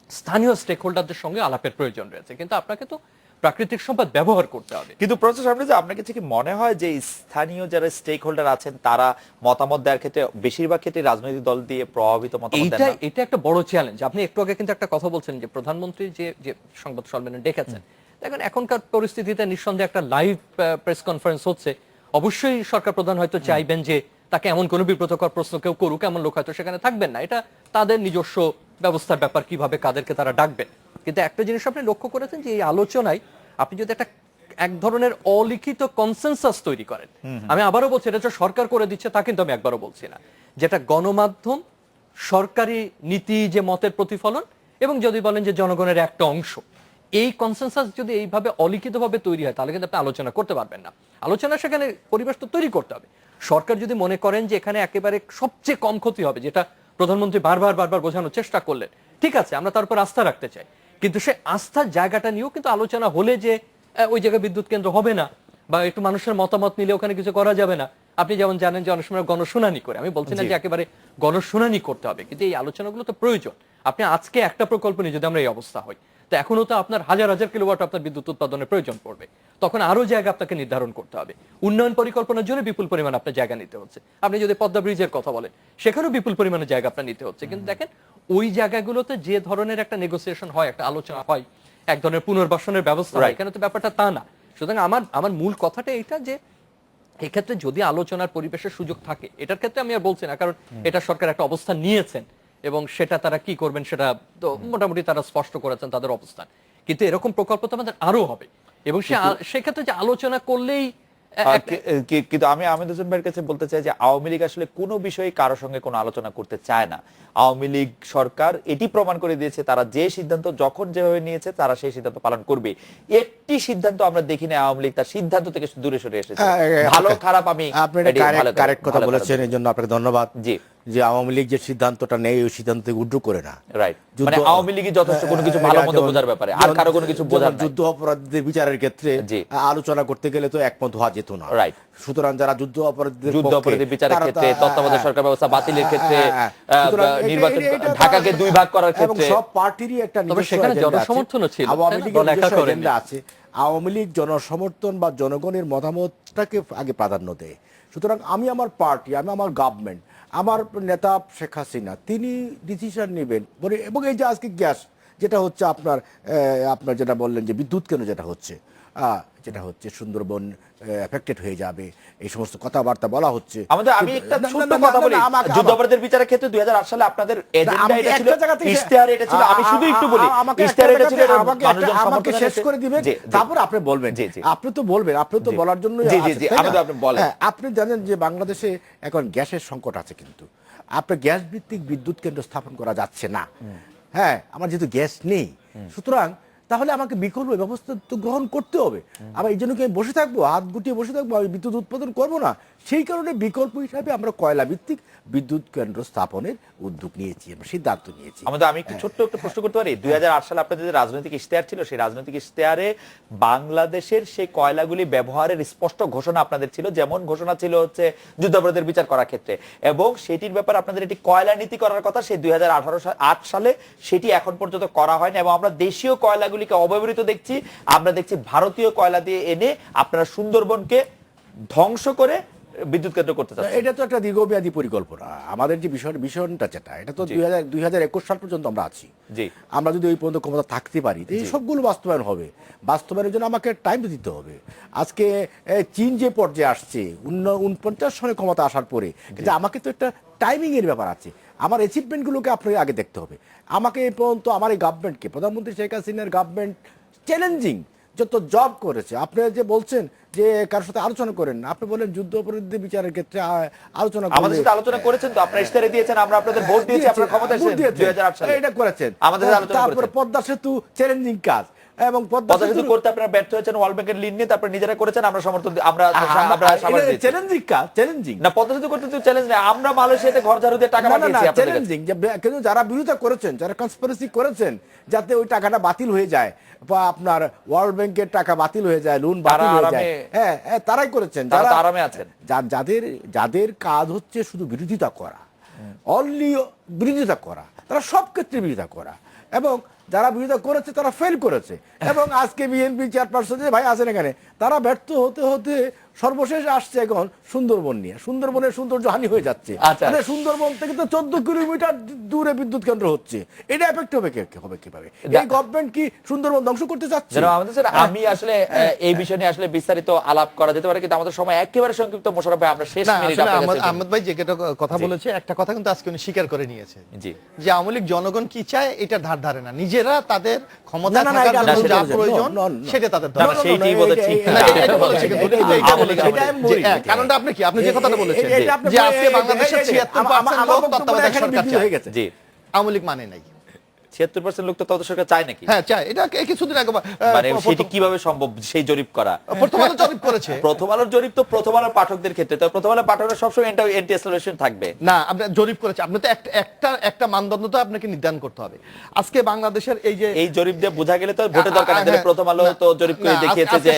স্থানীয় স্টেক হোল্ডারদের সঙ্গে আলাপের প্রয়োজন রয়েছে। কিন্তু আপনাকে তো প্রাকৃতিক সম্পদ ব্যবহার করতে হবে। কিন্তু প্রফেসর সামনে যে আপনার কাছে কি মনে হয় যে স্থানীয় যারা স্টেক হোল্ডার আছেন তারা মতামত দেওয়ার ক্ষেত্রে বেশিরভাগ ক্ষেত্রে রাজনৈতিক দল দিয়ে প্রভাবিত মতামত দেন না? এটা একটা বড় চ্যালেঞ্জ। আপনি একটু আগে কিন্তু একটা কথা বলছেন যে প্রধানমন্ত্রী যে সংবাদ সম্মেলনে ডেকেছেন, দেখেন এখনকার পরিস্থিতিতে নিঃসন্দেহে একটা লাইভ প্রেস কনফারেন্স হচ্ছে। অবশ্যই সরকার প্রধান হয়তো চাইবেন যে তাকে এমন কোনো বিব্রতকর প্রশ্ন কেউ করুক, এমন লোক হয়তো সেখানে থাকবেন না। এটা তাদের নিজস্ব ব্যবস্থার ব্যাপার, কিভাবে কাদেরকে তারা ডাকবেন। কিন্তু একটা জিনিস আপনি লক্ষ্য করেছেন যে এই আলোচনায় আপনি যদি এক ধরনের অলিখিত কনসেনসাস তৈরি করেন, আমি আবারও বলছি এটা যে সরকার করে দিচ্ছে তা কিন্তু আমি একবারও বলছি না, যেটা গণমাধ্যম, সরকারি নীতি যে মতের প্রতিফলন, এবং যদি বলেন যে জনগণের একটা অংশ, এই কনসেনসাস যদি এইভাবে অলিখিতভাবে তৈরি হয় তাহলে কিন্তু আপনি আলোচনা করতে পারবেন না। আলোচনা সেখানে পরিবেশ তো তৈরি করতে হবে। সরকার যদি মনে করেন যে এখানে একেবারে সবচেয়ে কম ক্ষতি হবে, যেটা প্রধানমন্ত্রী বারবার বোঝানোর চেষ্টা করলেন, ঠিক আছে, আমরা তার উপর আস্থা রাখতে চাই, কিন্তু সে আস্থার জায়গাটা নিয়েও কিন্তু আলোচনা হলে যে ওই জায়গায় বিদ্যুৎ কেন্দ্র হবে না, বা একটু মানুষের মতামত নিলে ওখানে কিছু করা যাবে না। আপনি যেমন জানেন যে অনেক সময় গণশুনানি করে, আমি বলছি না যে একেবারে গণশুনানি করতে হবে, কিন্তু এই আলোচনাগুলো তো প্রয়োজন। আপনি আজকে একটা প্রকল্প নিয়ে যদি আমরা এই অবস্থা হই, তো এখনো তো আপনার হাজার হাজার কিলোওয়াট আপনার বিদ্যুৎ উৎপাদনের প্রয়োজন পড়বে, তখন আরো জায়গা আপনাকে নির্ধারণ করতে হবে। উন্নয়ন পরিকল্পনার জন্য বিপুল পরিমাণ আপনার জায়গা নিতে হচ্ছে। আপনি যদি পদ্মা ব্রিজের কথা বলেন, সেখানেও বিপুল পরিমাণে জায়গা আপনার নিতে হচ্ছে। কিন্তু দেখেন ওই জায়গাগুলোতে যে ধরনের একটা নেগোসিয়েশন হয়, একটা আলোচনা হয়, এক ধরনের পুনর্বাসনের ব্যবস্থা হয়, এখানে তো ব্যাপারটা তা না। সুতরাং আমার মূল কথাটা এইটা যে এক্ষেত্রে যদি আলোচনার পরিবেশের সুযোগ থাকে, এটার ক্ষেত্রে আমি আর বলছি না, কারণ এটা সরকার একটা অবস্থান নিয়েছেন এবং সেটা তারা কি করবেন সেটা তো মোটামুটি তারা স্পষ্ট করেছেন তাদের অবস্থান। কিন্তু এরকম প্রকল্প তো আমাদের আরো হবে, এবং সেক্ষেত্রে যে আলোচনা করলেই কিন্তু আমি আহমেদ হোসেন ভাইয়ের কাছে বলতে চাই যে আওয়ামী লীগ আসলে কোনো বিষয়ে কারোর সঙ্গে কোনো আলোচনা করতে চায় না। আওয়ামী লীগ সরকার এটি প্রমাণ করে দিয়েছে, তারা যে সিদ্ধান্ত যখন যেভাবে নিয়েছে তারা সেই সিদ্ধান্ত পালন করবে। একটি সিদ্ধান্ত আমরা দেখি না আওয়ামী লীগ তার সিদ্ধান্ত থেকে দূরে সরে এসেছে। ভালো খারাপ আমি আপনি কারেক্ট কথা বলেছেন, এই জন্য আপনাকে ধন্যবাদ। জি, যে আওয়ামী লীগ যে সিদ্ধান্তটা নেই ওই সিদ্ধান্ত থেকে উড্র করে না, রাইট, মানে আওয়ামী লীগই যথেষ্ট কোনো কিছু ভালো মন্দ বোঝার ব্যাপারে, আর কারো কোনো কিছু বোঝার নাই। যুদ্ধ অপরাধীদের বিচারের ক্ষেত্রে আলোচনা করতে গেলে তো একমত হওয়া যেত না, রাইট। সুতরাং যারা যুদ্ধ অপরাধীদের বিচারের ক্ষেত্রে, তত্ত্বাবধায়ক সরকার ব্যবস্থা বাতিলের ক্ষেত্রে, নির্বাচন ঢাকাকে দুই ভাগ করার ক্ষেত্রে, সব পার্টিরই একটা নিজস্ব এজেন্ডা আছে। জনসমর্থনও ছিল, আওয়ামী লীগের নিজস্ব এজেন্ডা আছে। আওয়ামী লীগ জনসমর্থন বা জনগণের মতামতটাকে আগে প্রাধান্য দেয়। সুতরাং আমি আমার পার্টি, আমি আমার গভর্নমেন্ট, আমার নেতা শেখ হাসিনা, তিনি ডিসিশন নেবেন। এবং এই যে আজকে গ্যাস যেটা হচ্ছে আপনার যেটা বললেন যে বিদ্যুৎ কেন্দ্র যেটা হচ্ছে সুন্দরবন এফেক্টেড হয়ে যাবে, এই সমস্ত কথাবার্তা বলা হচ্ছে। আমি একটা ছোট্ট কথা বলি, যুদ্ধাপরাধের বিচারের ক্ষেত্রে 2008 সালে আপনাদের এজেন্ডা এটা ছিল, ইশতেহার এটা ছিল। আমি শুধু একটু বলি, ইশতেহার এটা ছিল, মানুষজন আমাকে শেষ করে দিবেন, তারপর আপনি বলবেন। আপনি তো বলবেন, আপনি তো বলার জন্য। আপনি জানেন যে বাংলাদেশে এখন গ্যাসের সংকট আছে, কিন্তু আপনার গ্যাস ভিত্তিক বিদ্যুৎ কেন্দ্র স্থাপন করা যাচ্ছে না। হ্যাঁ, আমার যেহেতু গ্যাস নেই, সুতরাং তাহলে আমাকে বিকল্প ব্যবস্থা তো গ্রহণ করতে হবে। আবার এই জন্য কি আমি বসে থাকবো, হাত গুটিয়ে বসে থাকবো, আমি বিদ্যুৎ উৎপাদন করবো না? সেই কারণে বিকল্প হিসাবে আমরা কয়লা ভিত্তিক বিদ্যুৎ কেন্দ্র স্থাপনের উদ্যোগ নিয়েছি, সিদ্ধান্ত নিয়েছি। আমি একটু ছোট্ট একটা প্রশ্ন করতে পারি? 2008 সালে আপনাদের যে রাজনৈতিক ইশতেহার ছিল, সেই রাজনৈতিক ইশতেহারে বাংলাদেশের সেই কয়লাগুলি ব্যবহারের স্পষ্ট ঘোষণা আপনাদের ছিল, যেমন ঘোষণা ছিল হচ্ছে যুদ্ধাপরাধের বিচার করার ক্ষেত্রে, এবং সেটির ব্যাপারে আপনাদের একটি কয়লা নীতি করার কথা সেই 2008 সালে, সেটি এখন পর্যন্ত করা হয়নি। এবং আমরা দেশীয় কয়লাগুলিকে অব্যবহৃত দেখছি, আমরা দেখছি ভারতীয় কয়লা দিয়ে এনে আপনারা সুন্দরবনকে ধ্বংস করে বিদ্যুৎ কেন্দ্র করতে চাচ্ছেন। এটা তো একটা দীর্ঘমেয়াদী পরিকল্পনা। আমাদের যে বিষয়টা যেটা, এটা তো 2021 সাল পর্যন্ত আমরা আছি। আমরা যদি ওই পর্যন্ত ক্ষমতা থাকতে পারি, এই সবগুলো বাস্তবায়ন হবে। বাস্তবায়নের জন্য আমাকে টাইম দিতে হবে। আজকে চীন যে পর্যায়ে আসছে 49 সনে ক্ষমতা আসার পরে, কিন্তু আমাকে তো একটা টাইমিং এর ব্যাপার আছে। আমার অ্যাচিভমেন্টগুলোকে আপনাকে আগে দেখতে হবে। আমাকে এই পর্যন্ত আমার এই গভর্নমেন্টকে, প্রধানমন্ত্রী শেখ হাসিনার গভর্নমেন্ট চ্যালেঞ্জিং যত জব করেছে। আপনি যে বলছেন যে কারোর সাথে আলোচনা করেন না, আপনি বলেন যুদ্ধ অপরাধীদের বিচারের ক্ষেত্রে আলোচনা করেন। আমাদের সাথে আলোচনা করেছেন তো, আপনারা ইশতেহার দিয়েছেন, আমরা আপনাদের ভোট দিয়েছি, আপনারা ক্ষমতা এসেছেন 2008 সালে, এটা করেছেন। আমাদের সাথে আলোচনা করেছেন। তারপর পদ্মা সেতু চ্যালেঞ্জিং কাজ, এবং পদ্মা সেতু করতে আপনারা ব্যর্থ হয়েছেন, ওয়ার্ল্ড ব্যাংকের ঋণ নিয়ে তারপর নিজেরা করেছেন, আমরা সমর্থন আমরা চ্যালেঞ্জিং কাজ, চ্যালেঞ্জিং না। পদ্মা সেতু করতে তো চ্যালেঞ্জ না, আমরা মালয়েশিয়াতে ঘর ঝাড়ু দিয়ে টাকা পাঠিয়েছি আপনাদের কাছে। চ্যালেঞ্জিং কিন্তু যারা বিরোধিতা করেছেন, যারা কনস্পিরেসি করেছেন যাতে ওই টাকাটা বাতিল হয়ে যায়, বা আপনার ওয়ার্ল্ড ব্যাংকের টাকা বাতিল হয়ে যায়, লোন বাতিল হয়ে যায়, হ্যাঁ তারাই করেছেন। যারা আরামে আছেন, যাদের কাজ হচ্ছে শুধু বিরোধিতা করা, অনলি বিরোধিতা করা, তারা সব ক্ষেত্রে বিরোধিতা করা, এবং যারা বিরোধিতা করেছে তারা ফেল করেছে। এবং আজকে বিএনপি চেয়ারপারসন যে ভাই আছেন এখানে, তারা ব্যর্থ হতে হতে সর্বশেষ আসছে এখন সুন্দরবন নিয়ে। সুন্দরবনের সৌন্দর্য হানি হয়ে যাচ্ছে। মানে সুন্দরবন থেকে তো 14 কিলোমিটার দূরে বিদ্যুৎ কেন্দ্র হচ্ছে, এটা এফেক্ট হবে কিভাবে? এই গভর্নমেন্ট কি সুন্দরবন ধ্বংস করতে চাচ্ছে? আমি আসলে এই বিষয় নিয়ে আসলে বিস্তারিত আলাপ করা যেতে পারে, কিন্তু আমাদের সময় একেবারে সংক্ষিপ্ত। মোশাররফ ভাই, আমরা শেষ মিনিট আহমেদ ভাই যে কথা বলেছে, একটা কথা কিন্তু আজকে উনি স্বীকার করে নিয়েছে, যে আওয়ামী লীগ জনগণ কি চায় এটা ধারে না, নিজেরা তাদের ক্ষমতা থাকার জন্য যা প্রয়োজন সেটা তাদের দরকার। সেইটাই বলে ঠিক না, এটা বলেছে কিন্তু কারণটা আপনি কি, আপনি যে কথাটা বলেছেন যে আজকে বাংলাদেশের 76% লোক তত্ত্বাবধায়ক সরকার চায়, আওয়ামী লীগ মানে নাই। 76% লোক তো তত সরকার চায় নাকি? হ্যাঁ চায়। এটা কিছুদিন আগে মানে সেটা কিভাবে সম্ভব সেই জরিপ করা? প্রথম আলো জরিপ করেছে। প্রথম আলোর জরিপ তো প্রথম আলোর পাঠকদের ক্ষেত্রে, তো প্রথম আলোর পাঠকরা সবসময় এন্টি এসোসিয়েশন থাকবে না। আপনি জরিপ করেছে, আপনি তো একটা মানদণ্ড তো আপনাকে নির্ধারণ করতে হবে। আজকে বাংলাদেশের এই জরিপ দিয়ে বোঝা গেলে তো ভোটের দরকার নেই। প্রথম আলো তো জরিপ করে দেখিয়েছে যে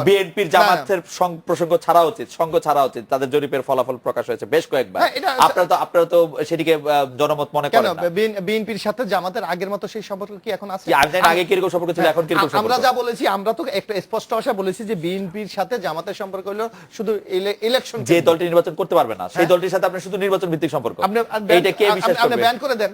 বিএনপির জামাতের প্রসঙ্গ ছাড়া উচিত, সঙ্গ ছাড়া উচিত। তাদের জরিপের ফলাফল প্রকাশ হয়েছে বেশ কয়েকবার। আপনারা তো সেটিকে জনমত মনে করেন না? বিএনপির সাথে জামাতের আগের মতো সেই সম্পর্ক কি এখন আছে? আগে কিরকম সম্পর্ক ছিল, এখন কিরকম সম্পর্ক? আমরা যা বলেছি, আমরা তো একটা স্পষ্ট ভাষা বলেছি যে বিএনপির সাথে জামাতের সম্পর্ক হলো শুধু ইলেকশন। যে দলটি নির্বাচন করতে পারবে না সেই দলটির সাথে আপনি শুধু নির্বাচন ভিত্তিক সম্পর্ক, এইটা কে বিশ্বাস করবে? আপনি ব্যান করে দেন,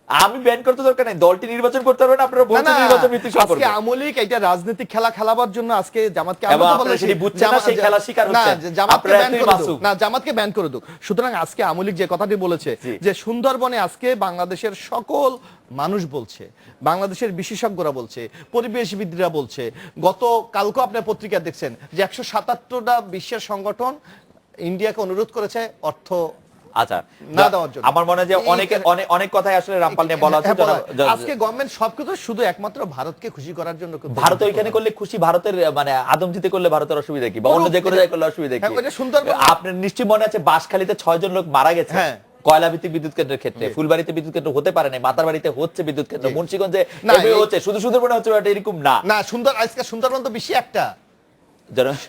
আমি ব্যান করতে দরকার নাই, দলটি নির্বাচন করতে পারবেন, আপনারা না, বলছেন না, নির্বাচন ভিত্তিক আজকে সম্পর্ক। আমলিক এটা রাজনৈতিক খেলা খেলাবার জন্য আজকে জামাতকে এবং আমরা তো আপনারা বলেছি, সেটি বুঝছেন না, সেই খেলার শিকার না, হচ্ছেন। জামাতকে আপনারা ব্যান এতই করে মাসুম। দিক। না, জামাতকে ব্যান করে দিক। সুতরাং আজকে আমলিক যে কথাটি বলেছে জি। যে সুন্দরবনে আজকে বাংলাদেশের সকল মানুষ বলছে, বাংলাদেশের বিশেষজ্ঞরা বলছে, পরিবেশবিদরা বলছে, গত কালকে আপনার পত্রিকা দেখছেন যে 177টা বিশ্বের সংগঠন ইন্ডিয়াকে অনুরোধ করেছে অর্থ আচ্ছা, না দেওয়ার জন্য। আমার মনে হয় যে অনেক কথাই আসলে রামপাল নিয়ে বলা আছে। হ্যাঁ, বলা হয়। জনাব- আজকে গভর্নমেন্ট সবকিছু শুধু একমাত্র ভারতকে খুশি করার জন্য করতে ভারত চেষ্টা ওইখানে করে। করলে খুশি, ভারতের মানে আদমজিতে করলে ভারতের অসুবিধা কি, বা অন্য যে কোনো জায়গায় করলে অসুবিধা কি? হ্যাঁ, ওইটা সুন্দরবন। আপনার নিশ্চয়ই মনে আছে বাঁশখালীতে 6 জন লোক মারা গেছে হ্যাঁ। কয়লা ভিত্তিক বিদ্যুৎ কেন্দ্রের ক্ষেত্রে। ফুলবাড়িতে বিদ্যুৎ কেন্দ্র হতে পারে না, মাতার বাড়িতে হচ্ছে বিদ্যুৎ কেন্দ্র, মুন্সিগঞ্জে না, এভাবে এই- হচ্ছে, শুধু সুন্দরবনে হচ্ছে, এটা এরকম না। না, আজকে সুন্দরবন তো বেশি একটা,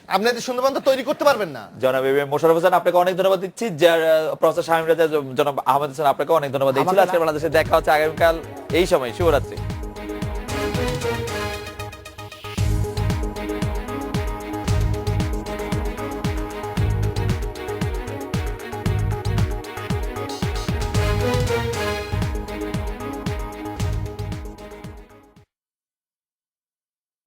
আপনি তো সুন্দরবন তো তৈরি করতে পারবেন না। জনাব মোশাররফ হোসেন, আপনাকে অনেক ধন্যবাদ দিচ্ছি। প্রফেসর শামীম রাজা, জনাব আহমেদ হোসেন, আপনাকে অনেক ধন্যবাদ দিচ্ছি। আজকে বাংলাদেশে দেখা হচ্ছে আগামীকাল এই সময়। শুভরাত্রি।